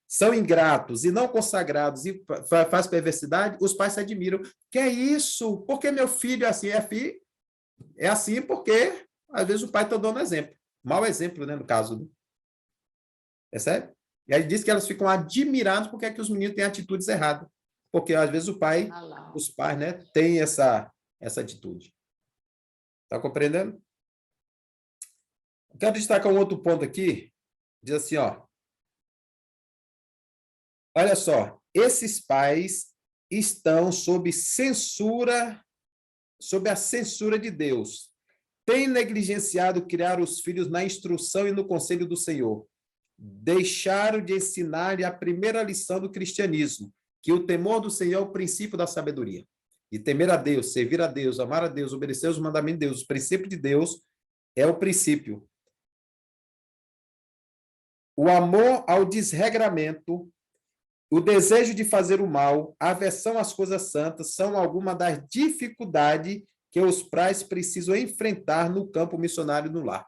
são ingratos e não consagrados e faz perversidade, os pais se admiram. Que é isso? Por que meu filho é assim? É assim porque, às vezes, o pai está dando exemplo. mau exemplo, né, no caso. Né? Percebe? E aí diz que elas ficam admiradas porque é que os meninos têm atitudes erradas. Porque, às vezes, os pais, né, têm essa atitude. Está compreendendo? Eu quero destacar um outro ponto aqui. Diz assim, ó. Olha só, esses pais estão sob a censura de Deus. Têm negligenciado criar os filhos na instrução e no conselho do Senhor. Deixaram de ensinar a primeira lição do cristianismo, que o temor do Senhor é o princípio da sabedoria. E temer a Deus, servir a Deus, amar a Deus, obedecer os mandamentos de Deus, o princípio de Deus é o princípio. O amor ao desregramento, o desejo de fazer o mal, a aversão às coisas santas são algumas das dificuldades que os pais precisam enfrentar no campo missionário no lar.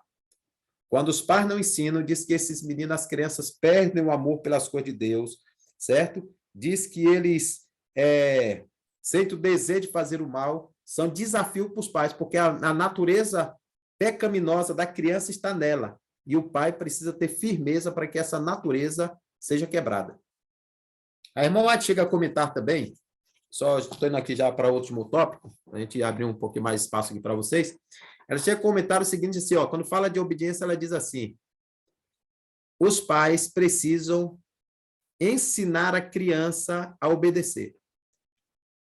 Quando os pais não ensinam, diz que esses meninos, as crianças, perdem o amor pelas coisas de Deus, certo? Diz que eles sentem o desejo de fazer o mal, são desafio para os pais, porque a natureza pecaminosa da criança está nela, e o pai precisa ter firmeza para que essa natureza seja quebrada. A irmã White chega a comentar também, só estou indo aqui já para o último tópico, a gente abrir um pouquinho mais de espaço aqui para vocês. Ela chega a comentar o seguinte, assim, ó, quando fala de obediência, ela diz assim, os pais precisam ensinar a criança a obedecer.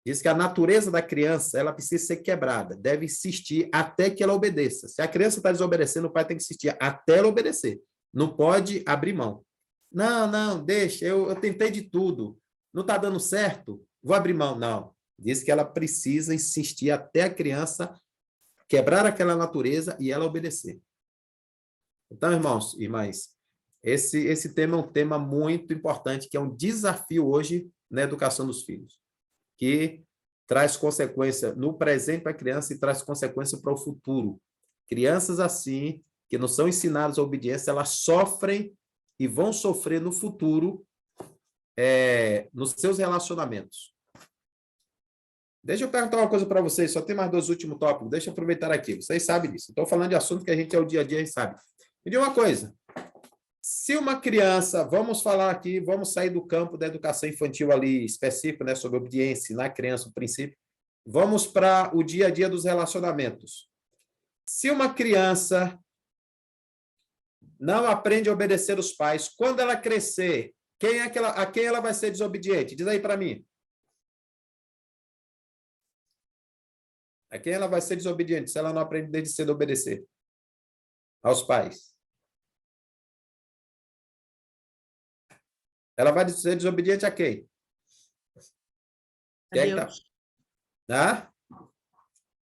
Diz que a natureza da criança, ela precisa ser quebrada, deve insistir até que ela obedeça. Se a criança está desobedecendo, o pai tem que insistir até ela obedecer. Não pode abrir mão. Não, deixa, eu tentei de tudo. Não está dando certo? Vou abrir mão. Não. Diz que ela precisa insistir até a criança quebrar aquela natureza e ela obedecer. Então, irmãos e irmãs, esse tema é um tema muito importante, que é um desafio hoje na educação dos filhos, que traz consequência no presente para a criança e traz consequência para o futuro. Crianças assim, que não são ensinadas a obediência, elas sofrem e vão sofrer no futuro nos seus relacionamentos. Deixa eu perguntar uma coisa para vocês, só tem mais 2 últimos tópicos, deixa eu aproveitar aqui, vocês sabem disso. Estou falando de assunto que a gente é o dia a dia, a gente sabe. Me diga uma coisa, se uma criança, vamos falar aqui, vamos sair do campo da educação infantil ali específico, né, sobre obediência, na criança, o princípio, vamos para o dia a dia dos relacionamentos. Se uma criança não aprende a obedecer os pais, quando ela crescer, a quem ela vai ser desobediente? Diz aí para mim. A quem ela vai ser desobediente se ela não aprende desde cedo a obedecer? Aos pais. Ela vai ser desobediente a quem? A Deus. Hã?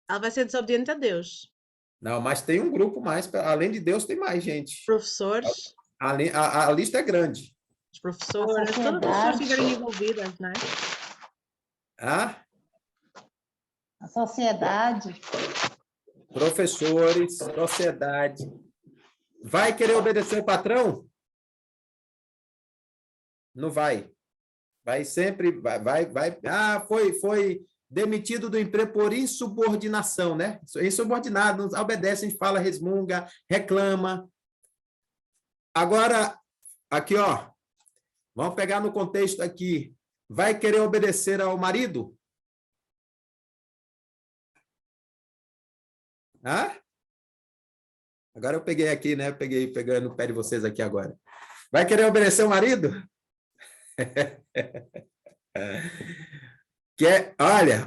Ela vai ser desobediente a Deus. Não, mas tem um grupo mais, além de Deus, tem mais gente. Professores. A lista é grande. Os professores, todas as pessoas que estiverem envolvidas, não é? Hã? A sociedade. Professores, sociedade. Vai querer obedecer o patrão? Não vai. Vai sempre, vai. Ah, foi demitido do emprego por insubordinação, né? Insubordinado, não obedece, fala, resmunga, reclama. Agora, aqui, ó, vamos pegar no contexto aqui. Vai querer obedecer ao marido? Hã? Agora eu peguei aqui, né? Pegando o pé de vocês aqui agora. Vai querer obedecer ao marido?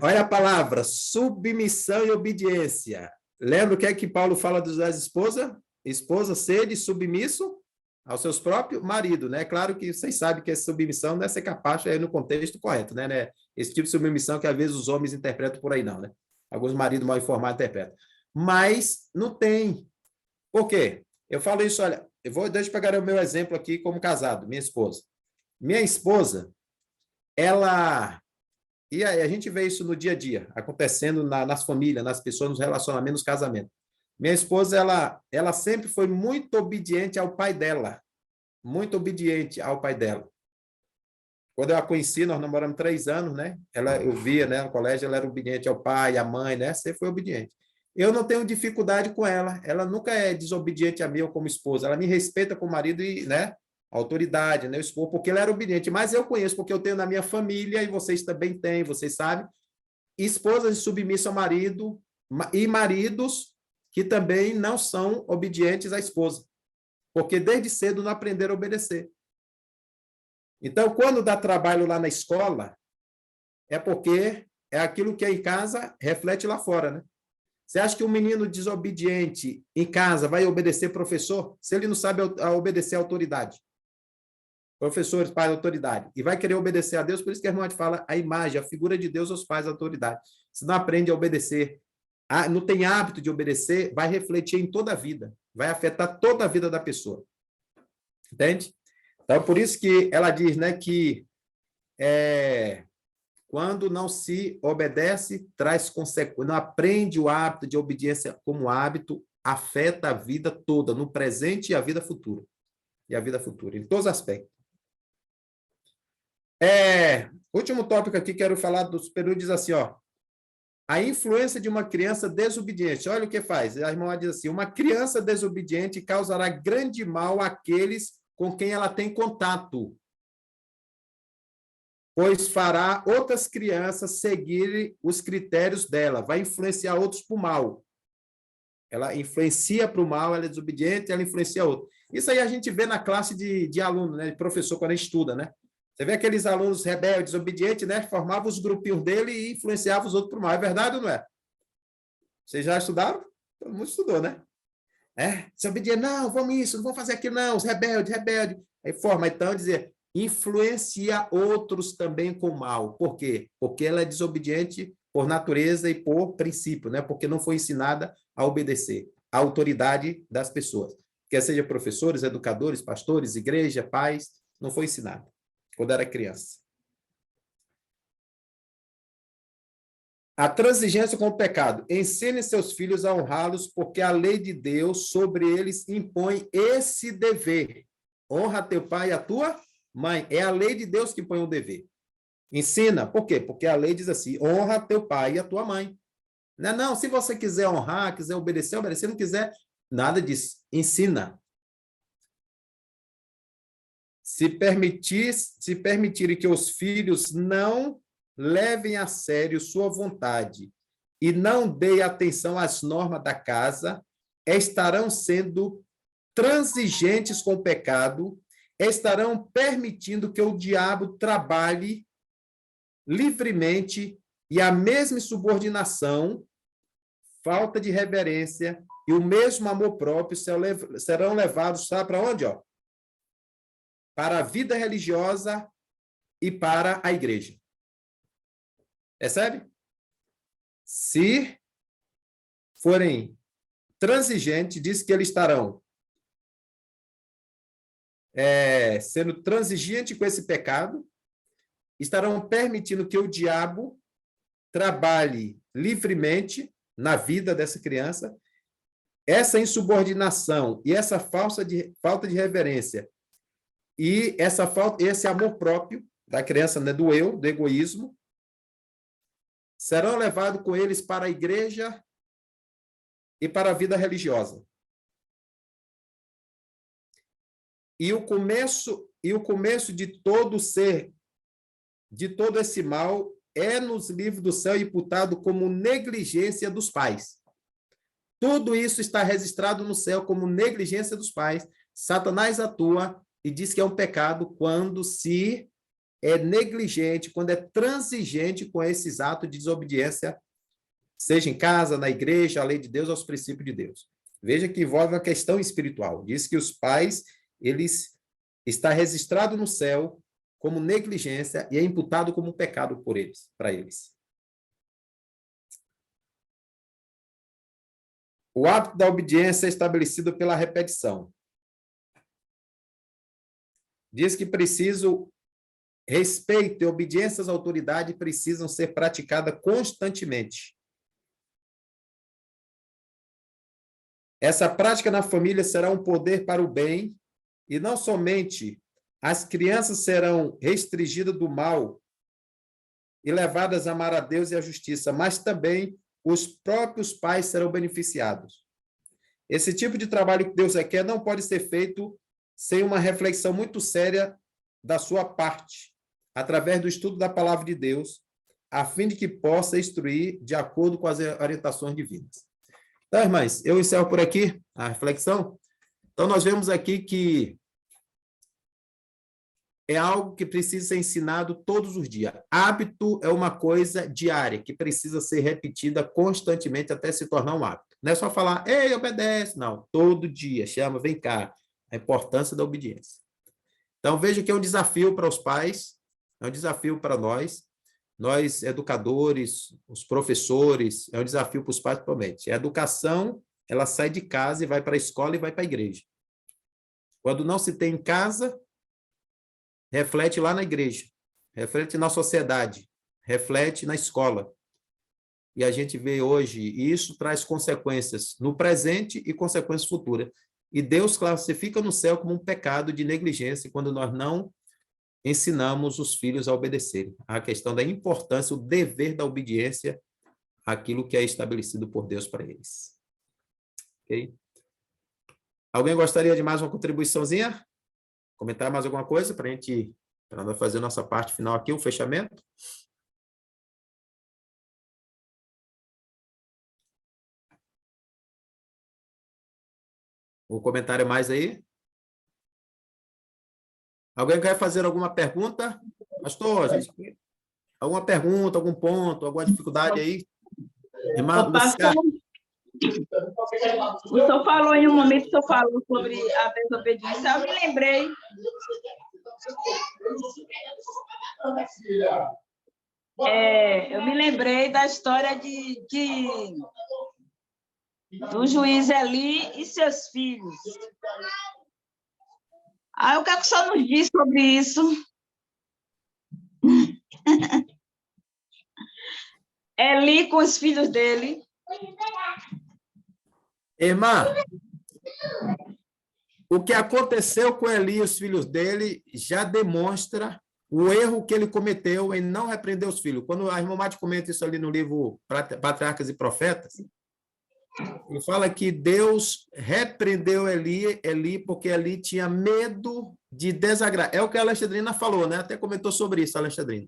Olha a palavra, submissão e obediência. Lembra o que é que Paulo fala das esposas? Esposa, sede submisso aos seus próprios maridos, né? Claro que vocês sabem que essa submissão não é ser capaz aí no contexto correto, né? Esse tipo de submissão que às vezes os homens interpretam por aí não, né? Alguns maridos mal informados interpretam. Mas não tem. Por quê? Eu falo isso, olha, deixa eu pegar o meu exemplo aqui como casado, minha esposa. Minha esposa, ela... E aí, a gente vê isso no dia a dia, acontecendo nas famílias, nas pessoas, nos relacionamentos, nos casamentos. Minha esposa, ela sempre foi muito obediente ao pai dela. Muito obediente ao pai dela. Quando eu a conheci, nós namoramos 3 anos, né? Eu via, né, no colégio, ela era obediente ao pai, à mãe, né? Sempre foi obediente. eu não tenho dificuldade com ela. Ela nunca é desobediente a mim ou como esposa. Ela me respeita como marido e, né, autoridade, né, o esposo, porque ela era obediente. Mas eu conheço, porque eu tenho na minha família, e vocês também têm, vocês sabem, esposas submissas ao marido e maridos que também não são obedientes à esposa, porque desde cedo não aprenderam a obedecer. Então, quando dá trabalho lá na escola, é porque é aquilo que é em casa reflete lá fora, né? Você acha que um menino desobediente em casa vai obedecer professor se ele não sabe obedecer à autoridade? Professores, pais, autoridade. E vai querer obedecer a Deus, por isso que a irmã fala a imagem, a figura de Deus aos pais, a autoridade. Se não aprende a obedecer, não tem hábito de obedecer, vai refletir em toda a vida, vai afetar toda a vida da pessoa. Entende? Então, por isso que ela diz, né, que quando não se obedece, traz consequências, não aprende o hábito de obediência como hábito, afeta a vida toda, no presente e a vida futura. E a vida futura, em todos os aspectos. Último tópico aqui, quero falar do superior, diz assim, ó, a influência de uma criança desobediente. Olha o que faz. A irmã diz assim, uma criança desobediente causará grande mal àqueles com quem ela tem contato, pois fará outras crianças seguirem os critérios dela, vai influenciar outros para o mal. Ela influencia para o mal, ela é desobediente, ela influencia outro. Isso aí a gente vê na classe de aluno, né, de professor, quando a gente estuda, né? Você vê aqueles alunos rebeldes, desobedientes, né? Formavam os grupinhos dele e influenciavam os outros para o mal. É verdade ou não é? Vocês já estudaram? Todo mundo estudou, né? Desobediente, não, vamos isso, não vamos fazer aquilo, não, os rebeldes. Aí forma, então, dizer, influencia outros também com mal. Por quê? Porque ela é desobediente por natureza e por princípio, né? Porque não foi ensinada a obedecer à autoridade das pessoas. Quer seja professores, educadores, pastores, igreja, pais, não foi ensinada quando era criança. A transigência com o pecado. Ensine seus filhos a honrá-los, porque a lei de Deus sobre eles impõe esse dever. Honra teu pai e a tua mãe. É a lei de Deus que impõe o dever. Ensina. Por quê? Porque a lei diz assim, honra teu pai e a tua mãe. Não, se você quiser honrar, quiser obedecer, obedecer. Não quiser, nada disso. Ensina. Se permitirem que os filhos não levem a sério sua vontade e não deem atenção às normas da casa, estarão sendo transigentes com o pecado, estarão permitindo que o diabo trabalhe livremente e a mesma insubordinação, falta de reverência e o mesmo amor próprio serão levados, sabe para onde? Para a vida religiosa e para a igreja. Percebe? Se forem transigentes, diz que eles estarão sendo transigentes com esse pecado, estarão permitindo que o diabo trabalhe livremente na vida dessa criança. Essa insubordinação e essa falta de reverência e esse amor próprio da criança, né, do eu, do egoísmo, serão levados com eles para a igreja e para a vida religiosa. E o começo de todo esse mal é nos livros do céu imputado como negligência dos pais. Tudo isso está registrado no céu como negligência dos pais. Satanás atua e diz que é um pecado quando se é negligente, quando é transigente com esses atos de desobediência, seja em casa, na igreja, à lei de Deus, aos princípios de Deus. Veja que envolve uma questão espiritual. Diz que os pais, está registrado no céu como negligência e é imputado como pecado para eles. O hábito da obediência é estabelecido pela repetição. Diz que respeito e obediência às autoridades precisam ser praticadas constantemente. Essa prática na família será um poder para o bem, e não somente as crianças serão restringidas do mal e levadas a amar a Deus e a justiça, mas também os próprios pais serão beneficiados. Esse tipo de trabalho que Deus requer não pode ser feito sem uma reflexão muito séria da sua parte, através do estudo da palavra de Deus, a fim de que possa instruir de acordo com as orientações divinas. Então, irmãs, eu encerro por aqui a reflexão. Então, nós vemos aqui que é algo que precisa ser ensinado todos os dias. Hábito é uma coisa diária, que precisa ser repetida constantemente até se tornar um hábito. Não é só falar, ei, obedece. Não, todo dia, chama, vem cá. A importância da obediência. Então, veja que é um desafio para os pais, é um desafio para nós educadores, os professores, é um desafio para os pais, principalmente. A educação, ela sai de casa e vai para a escola e vai para a igreja. Quando não se tem em casa, reflete lá na igreja, reflete na sociedade, reflete na escola. E a gente vê hoje, e isso traz consequências no presente e consequências futuras. E Deus classifica no céu como um pecado de negligência quando nós não ensinamos os filhos a obedecerem. A questão da importância, o dever da obediência àquilo que é estabelecido por Deus para eles. Ok? Alguém gostaria de mais uma contribuiçãozinha? Comentar mais alguma coisa para nós fazer a nossa parte final aqui, o fechamento? Um comentário mais aí? Alguém quer fazer alguma pergunta? Pastor, alguma pergunta, algum ponto, alguma dificuldade aí? Irmã Luciana. O senhor falou em um momento, o senhor falou sobre a desobediência. Eu me lembrei da história do juiz Eli e seus filhos. O que é que o senhor nos diz sobre isso? Eli com os filhos dele. Irmã, o que aconteceu com Eli e os filhos dele já demonstra o erro que ele cometeu em não repreender os filhos. Quando a irmã Mate comenta isso ali no livro Patriarcas e Profetas, ele fala que Deus repreendeu Eli porque Eli tinha medo de desagradar. É o que a Alexandrina falou, né? Até comentou sobre isso, a Alexandrina.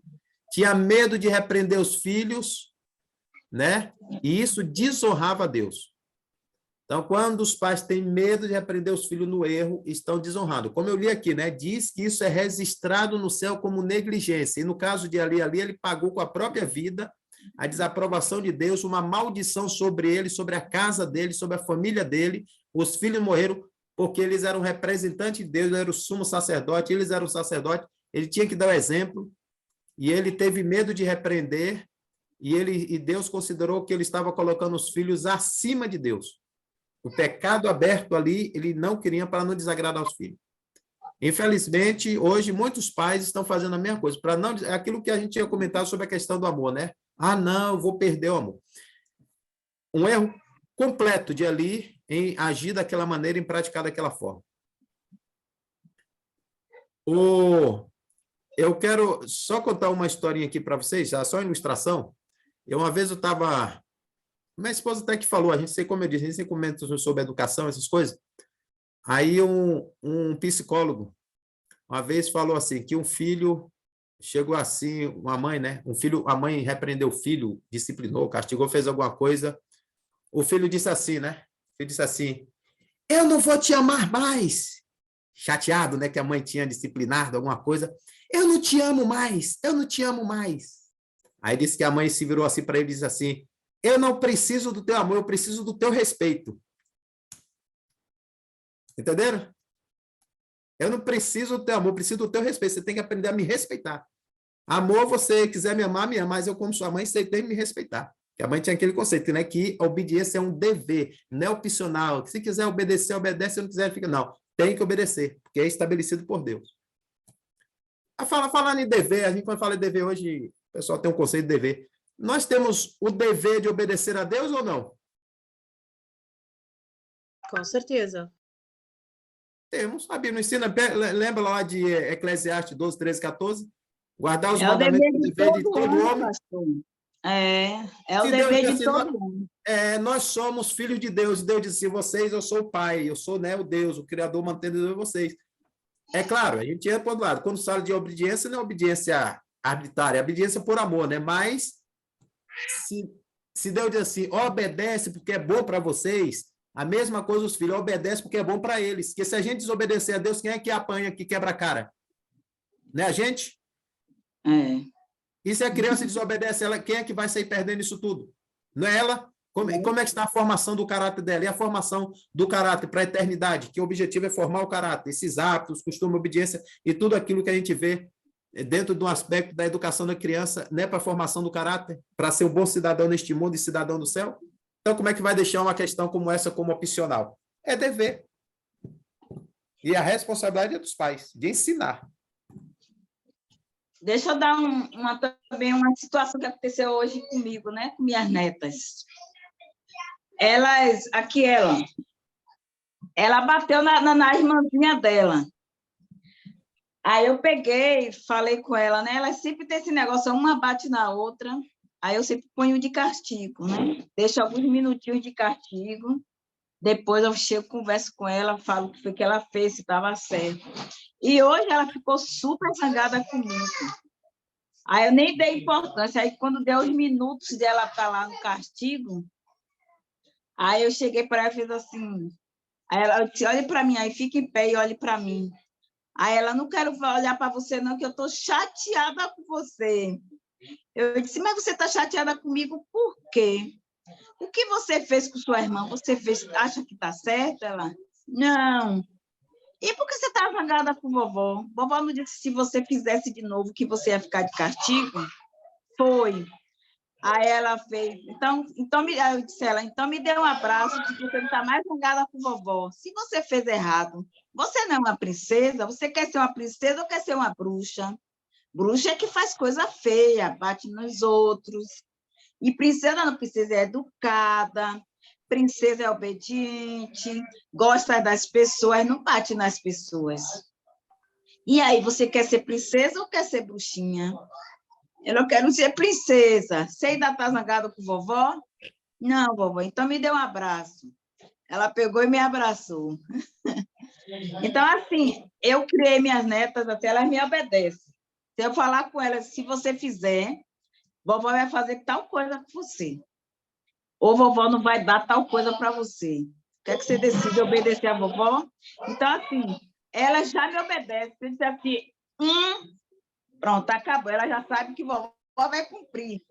Tinha medo de repreender os filhos, né? E isso desonrava a Deus. Então, quando os pais têm medo de repreender os filhos no erro, estão desonrando. Como eu li aqui, né? Diz que isso é registrado no céu como negligência. E no caso de Eli, ele pagou com a própria vida a desaprovação de Deus, uma maldição sobre ele, sobre a casa dele, sobre a família dele. Os filhos morreram porque eles eram representantes de Deus, ele era o sumo sacerdote, eles eram sacerdotes, ele tinha que dar o exemplo, e ele teve medo de repreender, e Deus considerou que ele estava colocando os filhos acima de Deus. O pecado aberto ali, ele não queria para não desagradar os filhos. Infelizmente, hoje, muitos pais estão fazendo a mesma coisa. Para não, é aquilo que a gente tinha comentado sobre a questão do amor, né? Não, eu vou perder o amor. Um erro completo de Eli em agir daquela maneira, em praticar daquela forma. Eu quero só contar uma historinha aqui para vocês, já só ilustração. Uma vez eu estava... Minha esposa até que falou, a gente sei como eu disse, a gente sempre comenta sobre educação, essas coisas. Aí um psicólogo, uma vez falou assim, que um filho chegou assim, uma mãe, né? A mãe repreendeu o filho, disciplinou, castigou, fez alguma coisa. O filho disse assim, né? Ele disse assim, eu não vou te amar mais. Chateado, né? Que a mãe tinha disciplinado alguma coisa. Eu não te amo mais, eu não te amo mais. Aí disse que a mãe se virou assim para ele e disse assim, eu não preciso do teu amor, eu preciso do teu respeito. Entenderam? Eu não preciso do teu amor, eu preciso do teu respeito. Você tem que aprender a me respeitar. Amor, você quiser me amar, mas eu, como sua mãe, você tem que me respeitar. Porque a mãe tinha aquele conceito, né? Que a obediência é um dever, não é opcional. Se quiser obedecer, obedece. Se não quiser, fica... Não, tem que obedecer, porque é estabelecido por Deus. Falando em dever, a gente quando fala em dever hoje, o pessoal tem um conceito de dever. Nós temos o dever de obedecer a Deus ou não? Com certeza. Temos. A Bíblia ensina, lembra lá de Eclesiastes 12, 13, 14? Guardar os É o mandamentos dever do dever de todo homem. pastor. É o Se Deus dever diz de assim, todo mundo. nós somos filhos de Deus, e Deus disse, vocês, eu sou o Pai, eu sou, né, o Deus, o Criador mantendo vocês. É claro, a gente entra para o outro lado. Quando fala de obediência, não é obediência arbitrária, é obediência por amor, né? Mas se Deus diz assim, obedece porque é bom para vocês, a mesma coisa os filhos, obedece porque é bom para eles. Porque se a gente desobedecer a Deus, quem é que apanha, que quebra a cara? Não é a gente? É. E se a criança desobedece ela, quem é que vai sair perdendo isso tudo? Não é ela? Como é que está a formação do caráter dela? E a formação do caráter para a eternidade, que o objetivo é formar o caráter, esses hábitos, costume, obediência e tudo aquilo que a gente vê dentro do aspecto da educação da criança, né, para a formação do caráter, para ser um bom cidadão neste mundo e cidadão do céu? Então, como é que vai deixar uma questão como essa como opcional? É dever. E a responsabilidade é dos pais, de ensinar. Deixa eu dar também uma situação que aconteceu hoje comigo, né? Com minhas netas. Ela bateu na irmãzinha dela. Aí eu peguei, falei com ela, né? Ela sempre tem esse negócio, uma bate na outra. Aí eu sempre ponho de castigo, né? Deixo alguns minutinhos de castigo. Depois eu chego, converso com ela, falo o que foi que ela fez, se estava certo. E hoje ela ficou super zangada comigo. Aí eu nem dei importância. Aí, quando deu os minutos dela estar lá no castigo, aí eu cheguei para ela e fiz assim. Aí ela disse, olhe para mim, aí fica em pé e olhe para mim. Aí ela, não quero olhar para você, não, que eu estou chateada com você. Eu disse, mas você está chateada comigo por quê? O que você fez com sua irmã? Você acha que está certo? Ela, não. E por que você está zangada com vovó? Vovó não disse que se você fizesse de novo que você ia ficar de castigo? Foi. Aí ela fez, eu disse a ela, então me dê um abraço, que você não está mais zangada com vovó. Se você fez errado, você não é uma princesa, você quer ser uma princesa ou quer ser uma bruxa? Bruxa é que faz coisa feia, bate nos outros. E princesa não, princesa é educada, princesa é obediente, gosta das pessoas, não bate nas pessoas. E aí, você quer ser princesa ou quer ser bruxinha? Eu não quero ser princesa. Você ainda está zangada com vovó? Não, vovó, então me dê um abraço. Ela pegou e me abraçou. Então, assim, eu criei minhas netas, até elas me obedecem. Se eu falar com elas, se você fizer, vovó vai fazer tal coisa com você. Ou vovó não vai dar tal coisa para você. Quer que você decida obedecer a vovó? Então, assim, ela já me obedece. Se eu disser assim, pronto, acabou. Ela já sabe que vovó vai cumprir.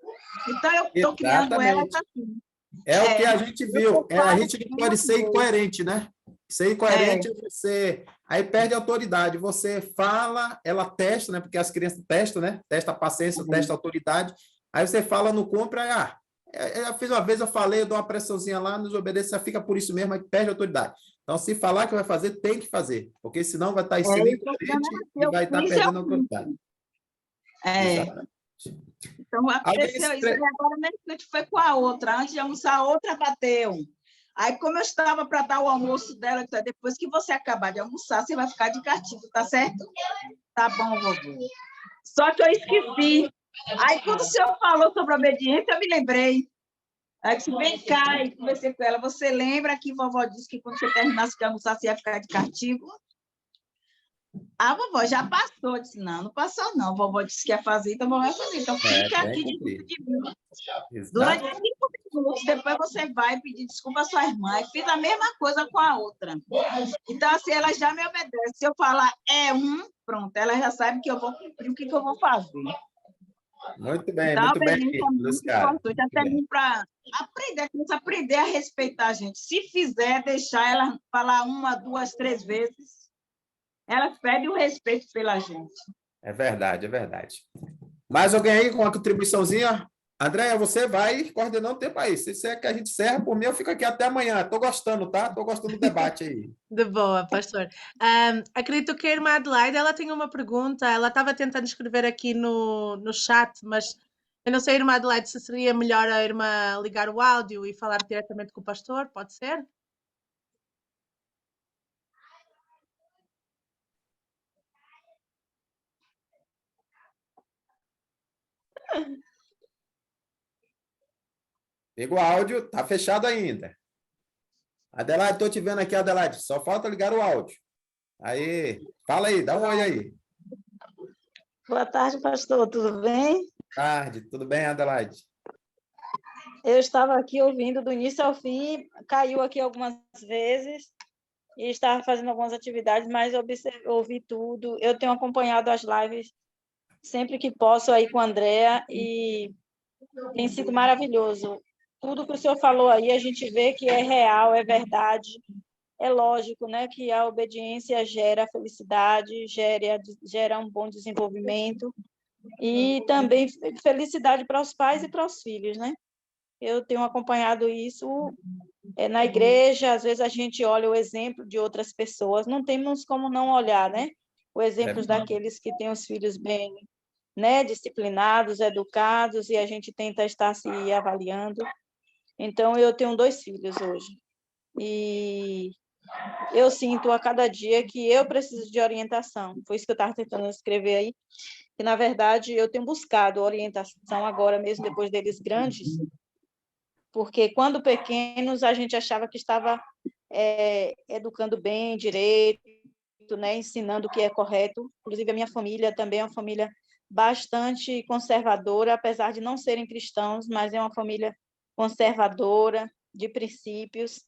Então, eu estou criando elas assim. É o que a gente viu. A gente não pode ser incoerente, né? Ser incoerente é você... Aí perde a autoridade. Você fala, ela testa, né? Porque as crianças testam, né? Testa a paciência, testa a autoridade. Aí você fala, não cumpra, eu fiz uma vez, eu falei, eu dou uma pressãozinha lá, nos obedece, fica por isso mesmo, aí perde a autoridade. Então, se falar que vai fazer, tem que fazer, porque senão vai estar sendo incoerente e vai estar perdendo a autoridade. Exatamente. Então, aconteceu isso, e agora nem foi com a outra. Antes de almoçar, a outra bateu. Aí, como eu estava para dar o almoço dela, depois que você acabar de almoçar, você vai ficar de castigo, tá certo? Tá bom, vovô. Só que eu esqueci. Aí, quando o senhor falou sobre a obediência, eu me lembrei. Aí, disse, vem cá, e conversei com ela. Você lembra que vovó disse que quando você terminasse de almoçar, você ia ficar de castigo? A vovó já passou, disse, não passou não, a vovó disse que ia fazer, então a vovó vai fazer, então fica aqui de mim. Durante 5 minutos, depois você vai pedir desculpa à sua irmã, e fiz a mesma coisa com a outra. Então, assim, ela já me obedece, se eu falar pronto, ela já sabe que eu vou cumprir o que eu vou fazer. Muito bem, então, muito bem, Luciana. Até mesmo para aprender a respeitar a gente. Se fizer, deixar ela falar 1, 2, 3 vezes, elas pedem o respeito pela gente. É verdade, é verdade. Mais alguém aí com uma contribuiçãozinha? Andréia, você vai coordenando o tempo aí. Se você quer que a gente encerra, por mim, eu fico aqui até amanhã. Estou gostando, tá? Estou gostando do debate aí. De boa, pastor. Acredito que a irmã Adelaide, ela tem uma pergunta. Ela estava tentando escrever aqui no chat, mas eu não sei, irmã Adelaide, se seria melhor a irmã ligar o áudio e falar diretamente com o pastor. Pode ser? Liga o áudio, tá fechado ainda. Adelaide, estou te vendo aqui, Adelaide. Só falta ligar o áudio. Aí, fala aí, dá um oi aí. Boa tarde, pastor. Tudo bem? Boa tarde, tudo bem, Adelaide? Eu estava aqui ouvindo do início ao fim, caiu aqui algumas vezes e estava fazendo algumas atividades, mas ouvi tudo. Eu tenho acompanhado as lives sempre que posso aí com a Andrea e tem sido maravilhoso. Tudo que o senhor falou aí, a gente vê que é real, é verdade. É lógico, né, que a obediência gera felicidade, gera um bom desenvolvimento e também felicidade para os pais e para os filhos, né? Eu tenho acompanhado isso na igreja, às vezes a gente olha o exemplo de outras pessoas, não temos como não olhar, né? O exemplo daqueles que têm os filhos bem, né, disciplinados, educados, e a gente tenta estar se avaliando. Então, eu tenho 2 filhos hoje, e eu sinto a cada dia que eu preciso de orientação. Foi isso que eu estava tentando escrever aí, que, na verdade, eu tenho buscado orientação agora mesmo, depois deles grandes, porque quando pequenos a gente achava que estava educando bem, direito, né, ensinando o que é correto. Inclusive, a minha família também é uma família bastante conservadora, apesar de não serem cristãos, mas é uma família conservadora, de princípios.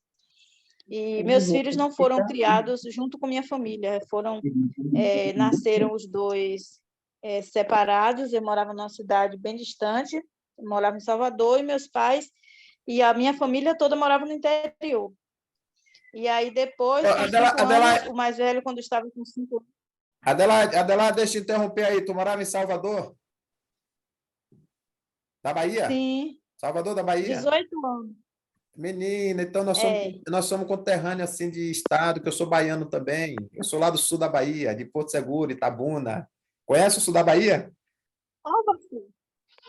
E meus filhos não foram criados junto com minha família, nasceram os 2 separados. Eu morava numa cidade bem distante, eu morava em Salvador, e meus pais e a minha família toda morava no interior. E aí, depois, com 5 anos, o mais velho, quando estava com 5 anos... Adelaide, deixa eu interromper aí. Tu morava em Salvador? Da Bahia? Sim. Salvador da Bahia? 18 anos. Menina, então nós somos conterrâneos assim, de estado, que eu sou baiano também. Eu sou lá do sul da Bahia, de Porto Seguro, Itabuna. Conhece o sul da Bahia?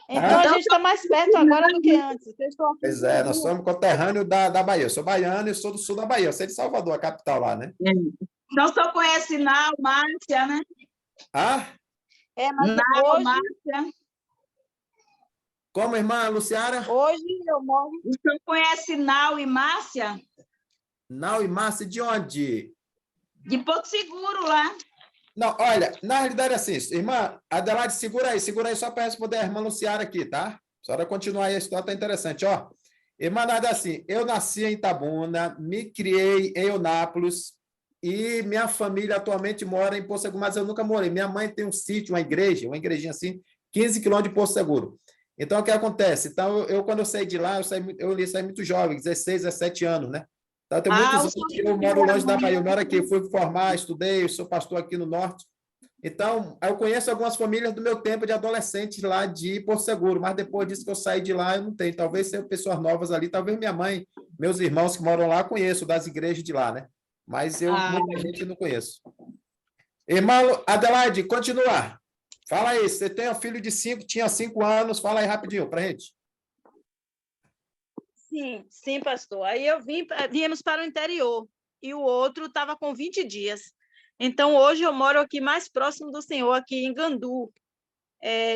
Então, a gente está mais perto agora do que antes. Pois é, nós somos conterrâneos da Bahia. Eu sou baiano e sou do sul da Bahia. Eu sei de Salvador, a capital lá, né? Não só conhece Nau, Márcia, né? Ah? Nau, Márcia. Como, irmã Luciara? Hoje eu moro... O senhor conhece Nau e Márcia? Nau e Márcia, de onde? De Porto Seguro, lá. Não, olha, na realidade é assim, irmã Adelaide, segura aí só para responder a irmã Luciara aqui, tá? Só para continuar aí, a história tá interessante, ó. Irmã, na verdade, assim, eu nasci em Itabuna, me criei em Eunápolis e minha família atualmente mora em Porto Seguro, mas eu nunca morei. Minha mãe tem um sítio, uma igrejinha assim, 15 quilômetros de Porto Seguro. Então, o que acontece? Então, quando eu saí de lá, eu saí muito jovem, 16, 17 anos, né? Então, tem muitos anos que eu moro longe da Bahia. Eu moro aqui, fui formar, estudei, sou pastor aqui no Norte. Então, eu conheço algumas famílias do meu tempo de adolescente lá de Porto Seguro, mas depois disso que eu saí de lá, eu não tenho. Talvez sejam pessoas novas ali, talvez minha mãe, meus irmãos que moram lá, conheço das igrejas de lá, né? Mas muita gente não conheço. Irmã Adelaide, continua. Fala aí, você tem um filho de 5, tinha 5 anos, fala aí rapidinho para a gente. Sim, pastor. Aí viemos para o interior e o outro estava com 20 dias. Então, hoje eu moro aqui mais próximo do Senhor, aqui em Gandu,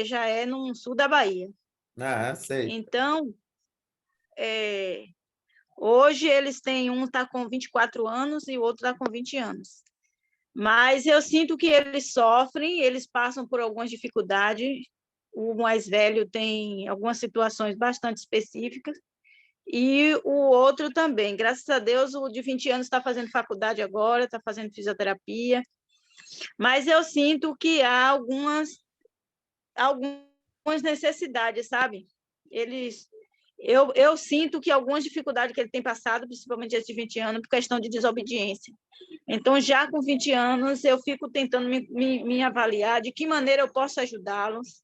já é no sul da Bahia. Ah, sei. Então, hoje eles têm, um está com 24 anos e o outro está com 20 anos. Mas eu sinto que eles sofrem, eles passam por algumas dificuldades. O mais velho tem algumas situações bastante específicas, e o outro também. Graças a Deus, o de 20 anos está fazendo faculdade agora, está fazendo fisioterapia. Mas eu sinto que há algumas necessidades, sabe? Eu sinto que algumas dificuldades que ele tem passado, principalmente esse de 20 anos, por questão de desobediência. Então, já com 20 anos, eu fico tentando me avaliar de que maneira eu posso ajudá-los.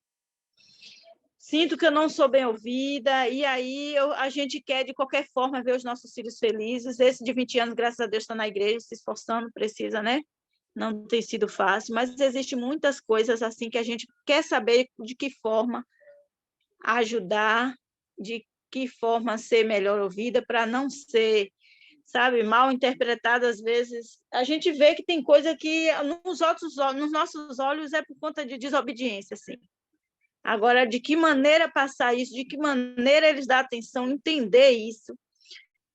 Sinto que eu não sou bem ouvida, e aí a gente quer, de qualquer forma, ver os nossos filhos felizes. Esse de 20 anos, graças a Deus, está na igreja, se esforçando, precisa, né? Não tem sido fácil, mas existem muitas coisas assim que a gente quer saber de que forma ajudar, de que forma ser melhor ouvida, para não ser, sabe, mal interpretada às vezes. A gente vê que tem coisa que nos nossos olhos é por conta de desobediência, assim. Agora, de que maneira passar isso, de que maneira eles dar atenção, entender isso,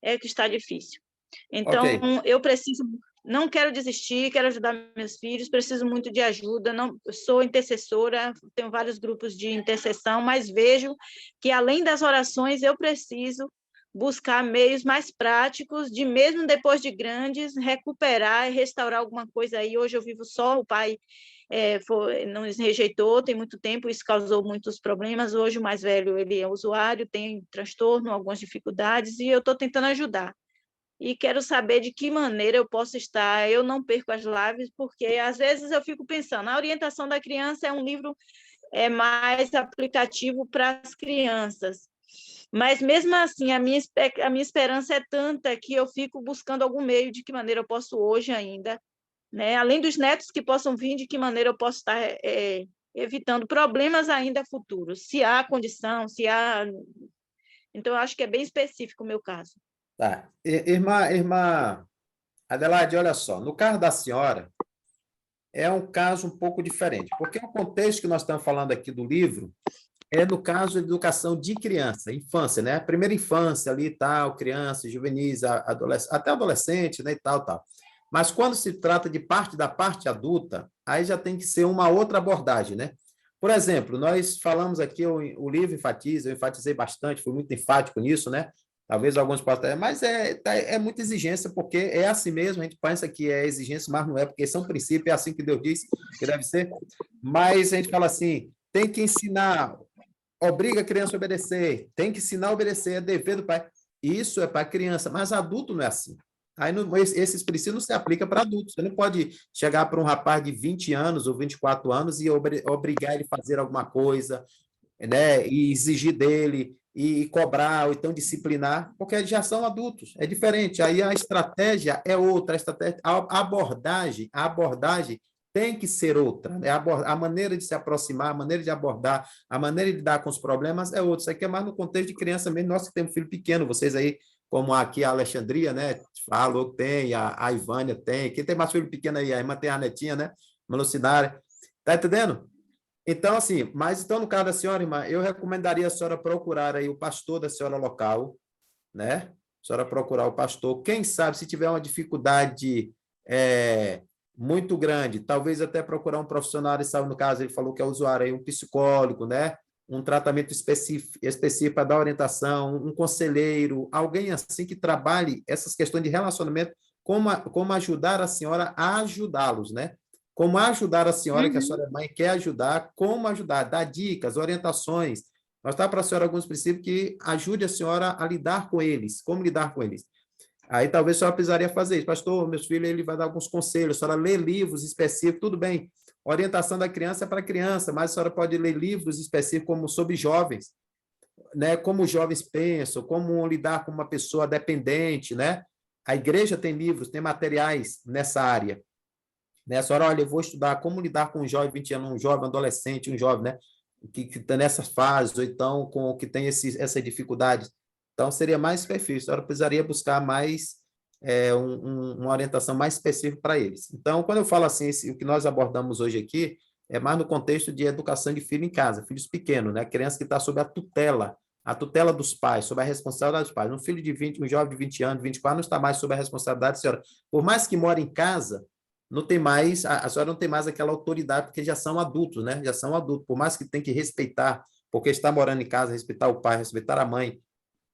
é que está difícil. Então, eu preciso, não quero desistir, quero ajudar meus filhos, preciso muito de ajuda, não, sou intercessora, tenho vários grupos de intercessão, mas vejo que, além das orações, eu preciso buscar meios mais práticos de, mesmo depois de grandes, recuperar e restaurar alguma coisa aí. Hoje eu vivo só, o pai nos rejeitou, tem muito tempo, isso causou muitos problemas. Hoje o mais velho, ele é usuário, tem transtorno, algumas dificuldades, e eu estou tentando ajudar. E quero saber de que maneira eu posso estar. Eu não perco as lives, porque às vezes eu fico pensando, a orientação da criança é um livro mais aplicativo para as crianças. Mas, mesmo assim, a minha esperança é tanta que eu fico buscando algum meio de que maneira eu posso hoje ainda, né? Além dos netos que possam vir, de que maneira eu posso estar evitando problemas ainda futuros, se há condição, se há... Então, eu acho que é bem específico o meu caso. Tá. Irmã Adelaide, olha só, no caso da senhora, é um caso um pouco diferente, porque o contexto que nós estamos falando aqui do livro é no caso de educação de criança, infância, né? Primeira infância ali, tal, criança, juvenis, até adolescente, né, e tal, tal. Mas quando se trata de da parte adulta, aí já tem que ser uma outra abordagem, né? Por exemplo, nós falamos aqui, o livro enfatiza, eu enfatizei bastante, fui muito enfático nisso, né? Talvez alguns possam, mas é muita exigência, porque é assim mesmo, a gente pensa que é exigência, mas não é, porque são princípios, é assim que Deus diz que deve ser. Mas a gente fala assim, tem que ensinar, obriga a criança a obedecer, tem que ensinar a obedecer, é dever do pai. Isso é para criança, mas adulto não é assim. Aí esses princípios não se aplicam para adultos. Você não pode chegar para um rapaz de 20 anos ou 24 anos e obrigar ele a fazer alguma coisa, né? E exigir dele, e cobrar, ou então disciplinar, porque eles já são adultos, é diferente. Aí a estratégia é outra, a abordagem tem que ser outra, né? A maneira de se aproximar, a maneira de abordar, a maneira de lidar com os problemas é outra. Isso aqui é mais no contexto de criança mesmo. Nós que temos filho pequeno, vocês aí, como aqui a Alexandria, né? Falou que tem, a Ivânia tem. Quem tem mais filho pequeno aí? A irmã tem a netinha, né? Velocidade. Tá entendendo? Então, assim, mas então, no caso da senhora, irmã, eu recomendaria a senhora procurar aí o pastor da senhora local, né? A senhora procurar o pastor. Quem sabe, se tiver uma dificuldade muito grande, talvez até procurar um profissional de saúde, no caso, ele falou que é usuário aí, um psicólogo, né? Um tratamento específico para dar orientação, um conselheiro, alguém assim que trabalhe essas questões de relacionamento, como ajudar a senhora a ajudá-los, né? Como ajudar a senhora, que a senhora é mãe, quer ajudar, como ajudar, dar dicas, orientações. Nós está para a senhora alguns princípios que ajude a senhora a lidar com eles, como lidar com eles. Aí talvez a senhora precisaria fazer isso. Pastor, meus filhos, ele vai dar alguns conselhos, a senhora lê livros específicos, tudo bem. Orientação da criança é para criança, mas a senhora pode ler livros específicos como sobre jovens, né? Como os jovens pensam, como lidar com uma pessoa dependente, né? A igreja tem livros, tem materiais nessa área. Né? A senhora, olha, eu vou estudar como lidar com um jovem de 20 anos, um jovem adolescente, um jovem, né? Que está nessas fases, ou então que tem essa dificuldade. Então, seria mais perfil. A senhora precisaria buscar mais uma orientação mais específica para eles. Então, quando eu falo assim, o que nós abordamos hoje aqui é mais no contexto de educação de filho em casa, filhos pequenos, né? Criança que está sob a tutela dos pais, sob a responsabilidade dos pais. Um filho de 20, um jovem de 20 anos, 24, não está mais sob a responsabilidade da senhora. Por mais que more em casa, não tem mais, a senhora não tem mais aquela autoridade, porque já são adultos, né? Já são adultos, por mais que tem que respeitar, porque está morando em casa, respeitar o pai, respeitar a mãe,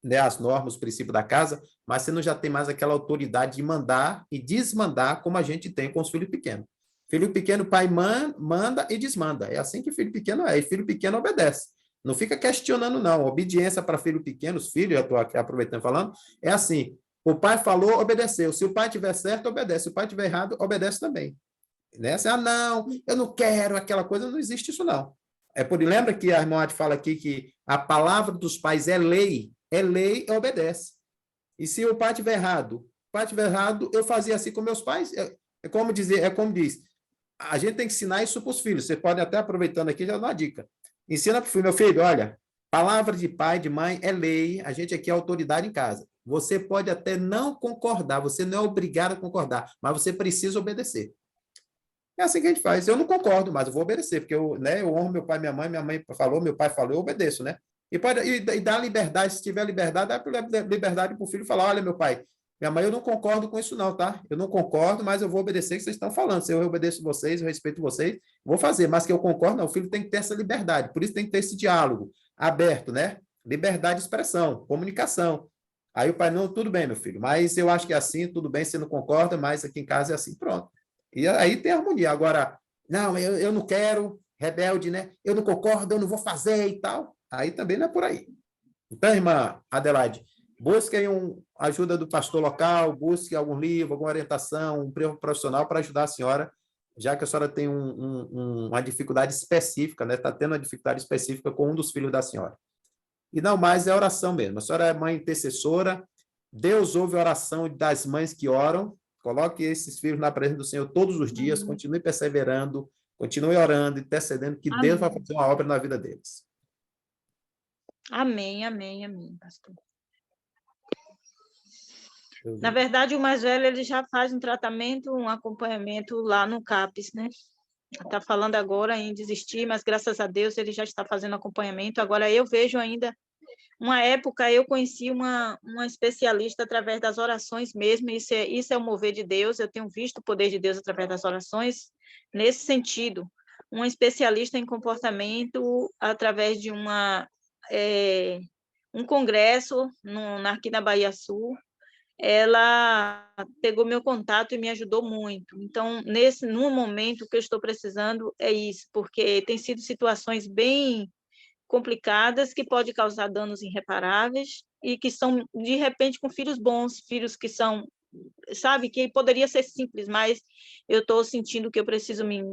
né? As normas, os princípios da casa, mas você não já tem mais aquela autoridade de mandar e desmandar como a gente tem com os filhos pequenos. Filho pequeno, o pai manda e desmanda. É assim que filho pequeno é, e filho pequeno obedece. Não fica questionando, não. Obediência para filho pequeno, os filhos, eu estou aqui aproveitando falando, é assim. O pai falou, obedeceu. Se o pai tiver certo, obedece. Se o pai tiver errado, obedece também. Né? Assim, não, eu não quero aquela coisa, não existe isso, não. Lembra que a irmã fala aqui que a palavra dos pais é lei e obedece. E se o pai tiver errado, eu fazia assim com meus pais. É como diz, a gente tem que ensinar isso para os filhos. Você pode até, aproveitando aqui, já dar uma dica. Ensina para o filho, meu filho, olha, palavra de pai, de mãe é lei, a gente aqui é autoridade em casa. Você pode até não concordar, você não é obrigado a concordar, mas você precisa obedecer. É assim que a gente faz. Eu não concordo, mas eu vou obedecer, porque eu honro meu pai e minha mãe falou, meu pai falou, eu obedeço, né? E dá liberdade, se tiver liberdade, dá liberdade para o filho falar, olha, meu pai, minha mãe, eu não concordo com isso não, tá? Eu não concordo, mas eu vou obedecer o que vocês estão falando. Se eu obedeço vocês, eu respeito vocês, vou fazer, mas que eu concordo, não, o filho tem que ter essa liberdade, por isso tem que ter esse diálogo aberto, né? Liberdade de expressão, comunicação. Aí o pai, não, tudo bem, meu filho, mas eu acho que é assim, tudo bem, você não concorda, mas aqui em casa é assim, pronto. E aí tem harmonia. Agora, não, eu não quero, rebelde, né? Eu não concordo, eu não vou fazer e tal. Aí também não é por aí. Então, irmã Adelaide, busque ajuda do pastor local, busque algum livro, alguma orientação, um profissional para ajudar a senhora, já que a senhora tem uma dificuldade específica, né? Está tendo uma dificuldade específica com um dos filhos da senhora. E não mais é oração mesmo. A senhora é mãe intercessora, Deus ouve a oração das mães que oram. Coloque esses filhos na presença do Senhor todos os dias, continue perseverando, continue orando, intercedendo, que Deus vai fazer uma obra na vida deles. Amém, amém, amém, pastor. Na verdade, o mais velho, ele já faz um tratamento, um acompanhamento lá no CAPES, né? Está falando agora em desistir, mas graças a Deus ele já está fazendo acompanhamento. Agora, eu vejo ainda, uma época eu conheci uma especialista através das orações mesmo, isso é o mover de Deus, eu tenho visto o poder de Deus através das orações, nesse sentido. Uma especialista em comportamento através de um congresso aqui na Bahia Sul, ela pegou meu contato e me ajudou muito. Então, no momento, o que eu estou precisando é isso, porque tem sido situações bem complicadas que podem causar danos irreparáveis e que são, de repente, com filhos bons, filhos que são, sabe, que poderia ser simples, mas eu estou sentindo que eu preciso me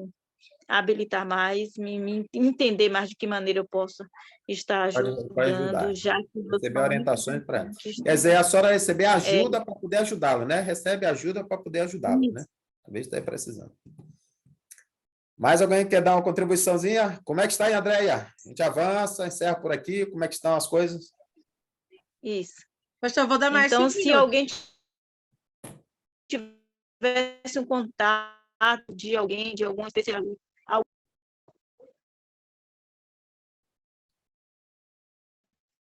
habilitar mais, me entender mais de que maneira eu posso estar ajudando, já que receber orientações para ela. Quer dizer, a senhora receber ajuda para poder ajudá-la, né? Recebe ajuda para poder ajudá-la, né? Talvez esteja precisando. Mais alguém quer dar uma contribuiçãozinha? Como é que está aí, Andréia? A gente avança, encerra por aqui. Como é que estão as coisas? Isso. Pastor, vou dar mais então, 5 se minutos. alguém tivesse um contato de alguém, de algum especialista,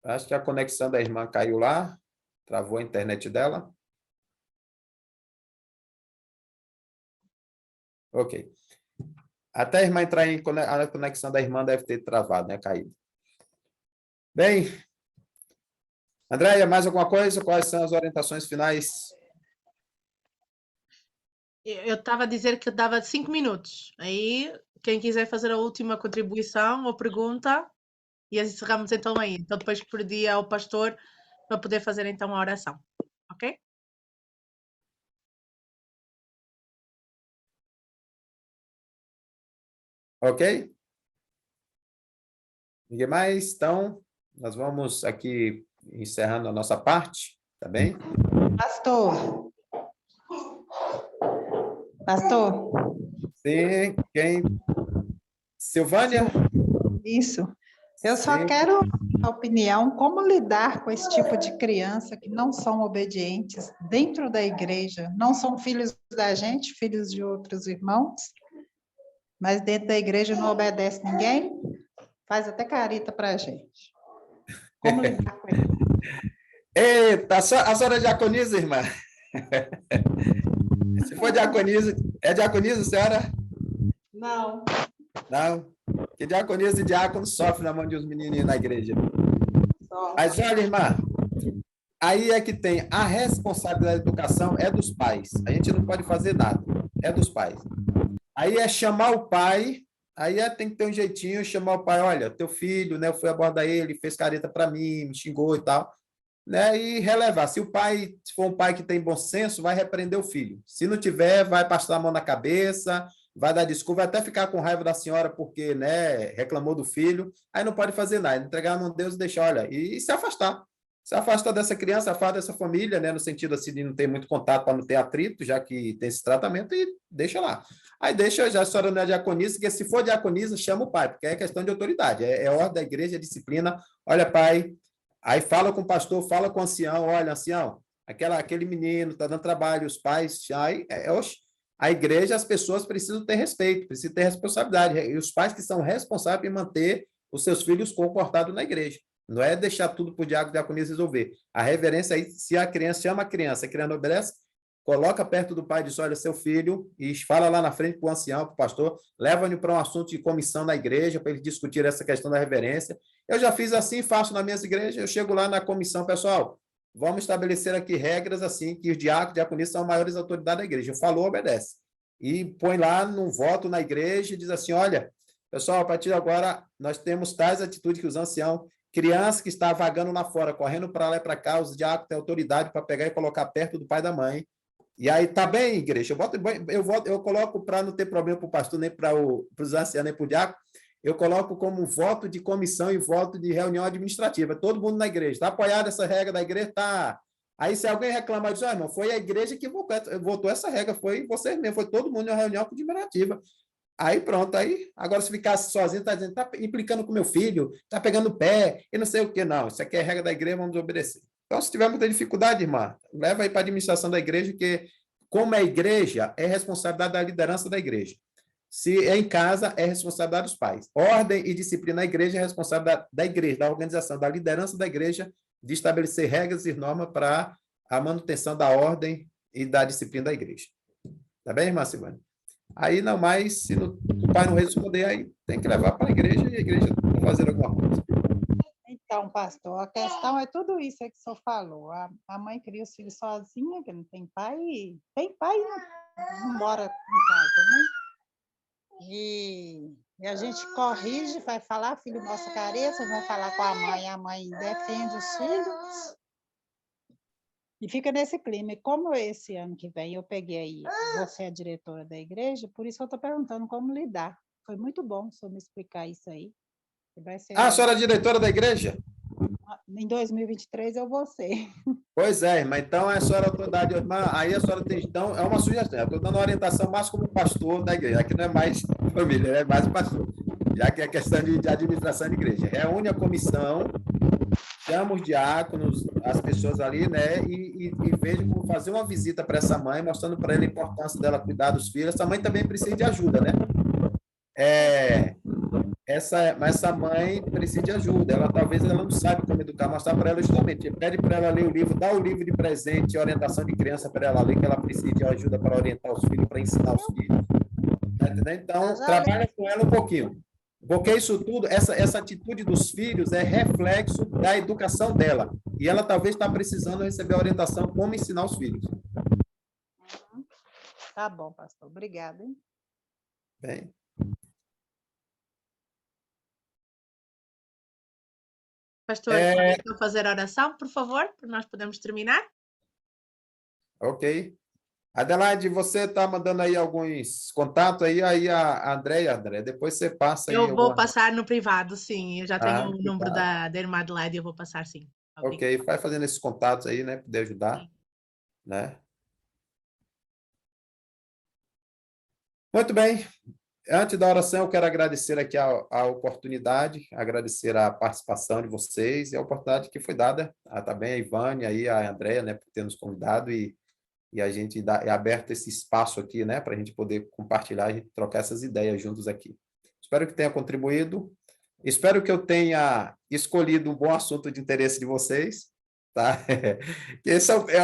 Acho que a conexão da irmã caiu lá, travou a internet dela. Ok. Até a irmã entrar a conexão da irmã deve ter travado, né? Caído. Bem, Andréia, mais alguma coisa? Quais são as orientações finais? Eu estava a dizer que eu dava 5 minutos. Aí, quem quiser fazer a última contribuição ou pergunta, e encerramos então aí. Então, depois perdi ao pastor para poder fazer então a oração. Ok? Ok? Ninguém mais? Então, nós vamos aqui encerrando a nossa parte, tá bem? Pastor. Pastor. Sim, quem? Silvânia? Isso. Eu só Sim. quero a opinião, como lidar com esse tipo de criança que não são obedientes dentro da igreja, não são filhos da gente, filhos de outros irmãos, mas dentro da igreja não obedece ninguém, faz até carita para a gente. Como lidar com ele? Eita, a senhora diaconisa, irmã? Se for diaconisa, é diaconisa, senhora? Não. Não? Porque diaconisa e diácono sofrem na mão de uns menininhos na igreja. Mas olha, irmã, aí é que tem a responsabilidade da educação é dos pais. A gente não pode fazer nada, é dos pais. Aí é chamar o pai, aí tem que ter um jeitinho, chamar o pai, olha, teu filho, né, eu fui abordar ele, fez careta para mim, me xingou e tal, né, e relevar. Se for um pai que tem bom senso, vai repreender o filho. Se não tiver, vai passar a mão na cabeça, vai dar desculpa, vai até ficar com raiva da senhora porque, né, reclamou do filho, aí não pode fazer nada, entregar na mão de Deus e deixar, olha, e se afastar. Se afasta dessa criança, afasta dessa família, né, no sentido assim de não ter muito contato para não ter atrito, já que tem esse tratamento, e deixa lá. Aí deixa, já a senhora não é diaconisa, porque se for diaconisa, chama o pai, porque é questão de autoridade, é ordem da igreja, é disciplina. Olha, pai, aí fala com o pastor, fala com o ancião, olha, ancião, aquele menino está dando trabalho, os pais, aí, oxe, a igreja, as pessoas precisam ter respeito, precisam ter responsabilidade. E os pais que são responsáveis em manter os seus filhos comportados na igreja. Não é deixar tudo para o diácono e diaconisa resolver. A reverência aí, se a criança chama a criança não obedece, coloca perto do pai e diz, olha, seu filho, e fala lá na frente para o ancião, para o pastor, leva-o para um assunto de comissão na igreja, para eles discutir essa questão da reverência. Eu já fiz assim, faço nas minhas igrejas, eu chego lá na comissão, pessoal, vamos estabelecer aqui regras assim, que os diáconos e diaconisas são maiores autoridades da igreja. Falou, obedece. E põe lá no voto na igreja e diz assim, olha, pessoal, a partir de agora, nós temos tais atitudes que os anciãos, criança que está vagando lá fora, correndo para lá e para cá, os diáconos têm autoridade para pegar e colocar perto do pai e da mãe. E aí, tá bem, igreja, eu coloco para não ter problema para o pastor, nem para os anciãos, nem para o diácono, eu coloco como voto de comissão e voto de reunião administrativa. Todo mundo na igreja. Está apoiada essa regra da igreja? Tá. Aí, se alguém reclamar, diz, irmão, foi a igreja que votou essa regra, foi vocês mesmo, foi todo mundo em uma reunião administrativa. Aí, pronto, aí, agora se ficasse sozinho, está dizendo, está implicando com meu filho, está pegando o pé, e não sei o quê. Não, isso aqui é regra da igreja, vamos obedecer. Então, se tiver muita dificuldade, irmã, leva aí para a administração da igreja, que, como é igreja, é responsabilidade da liderança da igreja. Se é em casa, é responsabilidade dos pais. Ordem e disciplina da igreja é responsabilidade da igreja, da organização, da liderança da igreja, de estabelecer regras e normas para a manutenção da ordem e da disciplina da igreja. Tá bem, irmã Silvânia? Aí, não mais, se o pai não responder, aí tem que levar para a igreja e a igreja fazer alguma coisa. Então, pastor, a questão é tudo isso aí que o senhor falou. A mãe cria os filhos sozinha, que não tem pai, e não mora em casa, né? E a gente corrige, vai falar, filho, mostra careta, vai falar com a mãe defende os filhos, e fica nesse clima. E como esse ano que vem eu peguei aí, você é a diretora da igreja, por isso que eu estou perguntando como lidar. Foi muito bom o senhor me explicar isso aí. Vai ser... A senhora é diretora da igreja? Em 2023 eu vou ser. Pois é, irmã. Então, a senhora autoridade, irmã, aí a senhora tem, então, é uma sugestão. Eu estou dando orientação mais como pastor da igreja. Aqui não é mais família, é mais pastor. Já que é questão de administração de igreja. Reúne a comissão, chama os diáconos, as pessoas ali, né, e veja como fazer uma visita para essa mãe, mostrando para ela a importância dela cuidar dos filhos. Essa mãe também precisa de ajuda, né? Essa mãe precisa de ajuda. Talvez ela não saiba como educar, mostrar para ela justamente. Pede para ela ler o livro, dá o livro de presente, orientação de criança para ela ler, que ela precisa de ajuda para orientar os filhos, para ensinar os filhos. Tá entendendo? Então, trabalha com ela um pouquinho. Porque isso tudo, essa atitude dos filhos é reflexo da educação dela. E ela talvez está precisando receber a orientação como ensinar os filhos. Tá bom, pastor. Obrigada, hein? Bem. Pastor, pode fazer a oração, por favor, para nós podermos terminar? Ok. Adelaide, você está mandando aí alguns contatos aí a Andréia, depois você passa aí. Eu vou passar no privado, sim. Eu já tenho o número da irmã Adelaide, eu vou passar, sim. Ok, vai fazendo esses contatos aí, né, para poder ajudar, sim, né? Muito bem. Antes da oração, eu quero agradecer aqui a oportunidade, agradecer a participação de vocês e a oportunidade que foi dada também a Ivane, aí, a Andréia, né, por ter nos convidado e a gente é aberto esse espaço aqui, né, para a gente poder compartilhar e trocar essas ideias juntos aqui. Espero que tenha contribuído, espero que eu tenha escolhido um bom assunto de interesse de vocês, tá?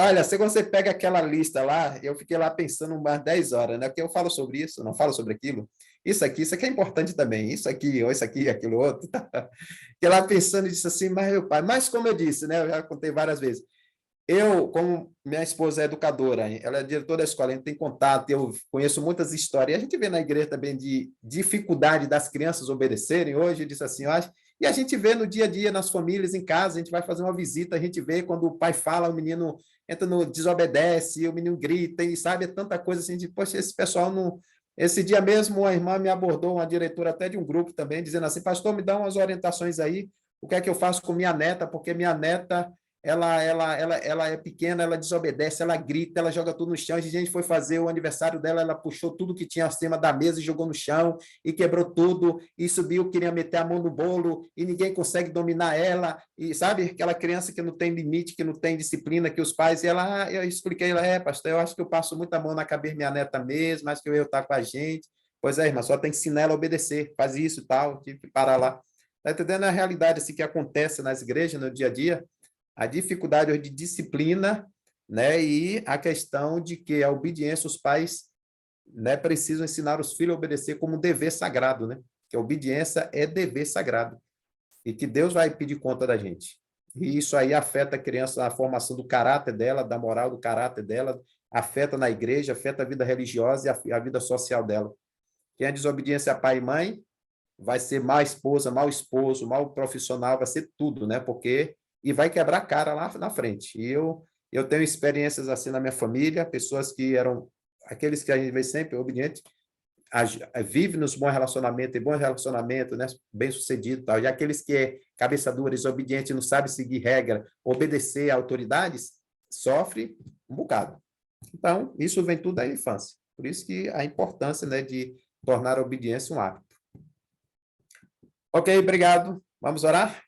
Olha, se você pega aquela lista lá, eu fiquei lá pensando umas 10 horas, né, porque eu falo sobre isso, não falo sobre aquilo, isso aqui é importante também, isso aqui, ou isso aqui, aquilo outro, tá? Fiquei lá pensando e disse assim, mas meu pai, mas como eu disse, né, eu já contei várias vezes, eu, como minha esposa é educadora, ela é diretora da escola, a gente tem contato, eu conheço muitas histórias, e a gente vê na igreja também de dificuldade das crianças obedecerem, hoje eu disse assim, eu acho, e a gente vê no dia a dia, nas famílias, em casa, a gente vai fazer uma visita, a gente vê quando o pai fala, o menino desobedece, o menino grita, e sabe, é tanta coisa assim, de, poxa, esse pessoal não... Esse dia mesmo, a irmã me abordou, uma diretora até de um grupo também, dizendo assim, pastor, me dá umas orientações aí, o que é que eu faço com minha neta, porque minha neta, ela é pequena, ela desobedece, ela grita, ela joga tudo no chão. A gente foi fazer o aniversário dela, ela puxou tudo que tinha acima da mesa e jogou no chão, e quebrou tudo, e subiu, queria meter a mão no bolo, e ninguém consegue dominar ela, e sabe, aquela criança que não tem limite, que não tem disciplina, que os pais, eu expliquei, pastor, eu acho que eu passo muita mão na cabeça minha neta mesmo, acho que eu estar com a gente. Pois é, irmã, só tem que ensinar ela a obedecer, faz isso e tal, tive que parar lá. Está entendendo a realidade assim, que acontece nas igrejas, no dia a dia? A dificuldade de disciplina, né, e a questão de que a obediência, os pais, né, precisam ensinar os filhos a obedecer como um dever sagrado, né? Que a obediência é dever sagrado e que Deus vai pedir conta da gente. E isso aí afeta a criança na formação do caráter dela, da moral do caráter dela, afeta na igreja, afeta a vida religiosa e a vida social dela. Quem é desobediência a pai e mãe vai ser má esposa, mau esposo, mau profissional, vai ser tudo, né? Porque e vai quebrar a cara lá na frente. E eu tenho experiências assim na minha família, pessoas que eram aqueles que a gente vê sempre obedientes, vive nos bons relacionamentos, tem bom relacionamento, né, bem-sucedido, tal. E aqueles que é cabeça dura, desobediente, não sabe seguir regra, obedecer a autoridades, sofre um bocado. Então, isso vem tudo da infância. Por isso que a importância, né, de tornar a obediência um hábito. Ok, obrigado. Vamos orar?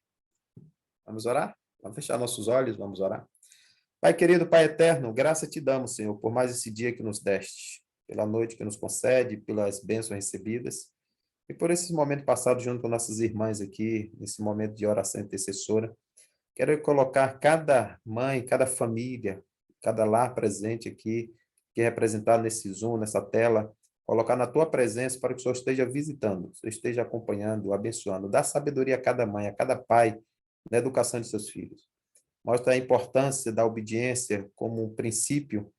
Vamos orar? Vamos fechar nossos olhos, vamos orar. Pai querido, Pai eterno, graça te damos, Senhor, por mais esse dia que nos deste, pela noite que nos concede, pelas bênçãos recebidas, e por esses momentos passados junto com nossas irmãs aqui, nesse momento de oração intercessora. Quero colocar cada mãe, cada família, cada lar presente aqui, que é representado nesse Zoom, nessa tela, colocar na tua presença para que o Senhor esteja visitando, o Senhor esteja acompanhando, abençoando. Dá sabedoria a cada mãe, a cada pai, na educação de seus filhos. Mostra a importância da obediência como um princípio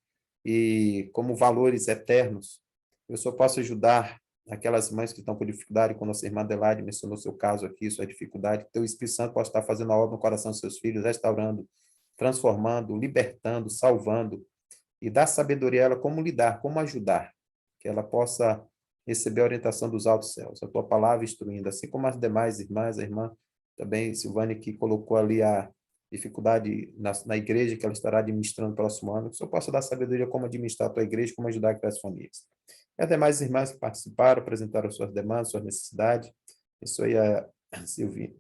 e como valores eternos. Eu só posso ajudar aquelas mães que estão com dificuldade, como nossa irmã Adelaide mencionou seu caso aqui, sua dificuldade, que o Espírito Santo possa estar fazendo a obra no coração dos seus filhos, restaurando, transformando, libertando, salvando, e dar sabedoria a ela como lidar, como ajudar, que ela possa receber a orientação dos altos céus, a tua palavra instruindo, assim como as demais irmãs, a irmã também, Silvane, que colocou ali a dificuldade na igreja que ela estará administrando no próximo ano, que o Senhor possa dar sabedoria como administrar a tua igreja, como ajudar aquelas famílias. E as demais irmãs que participaram, apresentaram suas demandas, suas necessidades, isso aí a Silvia,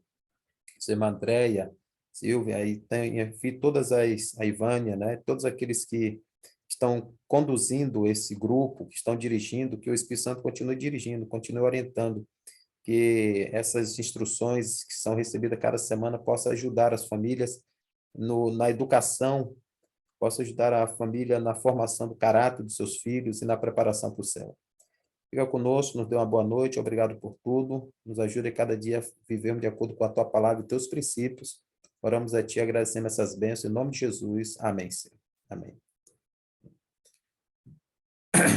a irmã Andréia, Silvia, aí tem, enfim, todas a Ivânia, né, todos aqueles que estão conduzindo esse grupo, que estão dirigindo, que o Espírito Santo continue dirigindo, continue orientando, que essas instruções que são recebidas cada semana possam ajudar as famílias na educação, possam ajudar a família na formação do caráter dos seus filhos e na preparação para o céu. Fica conosco, nos dê uma boa noite, obrigado por tudo, nos ajude a cada dia a vivermos de acordo com a tua palavra e teus princípios. Oramos a ti agradecendo essas bênçãos, em nome de Jesus. Amém, Senhor. Amém.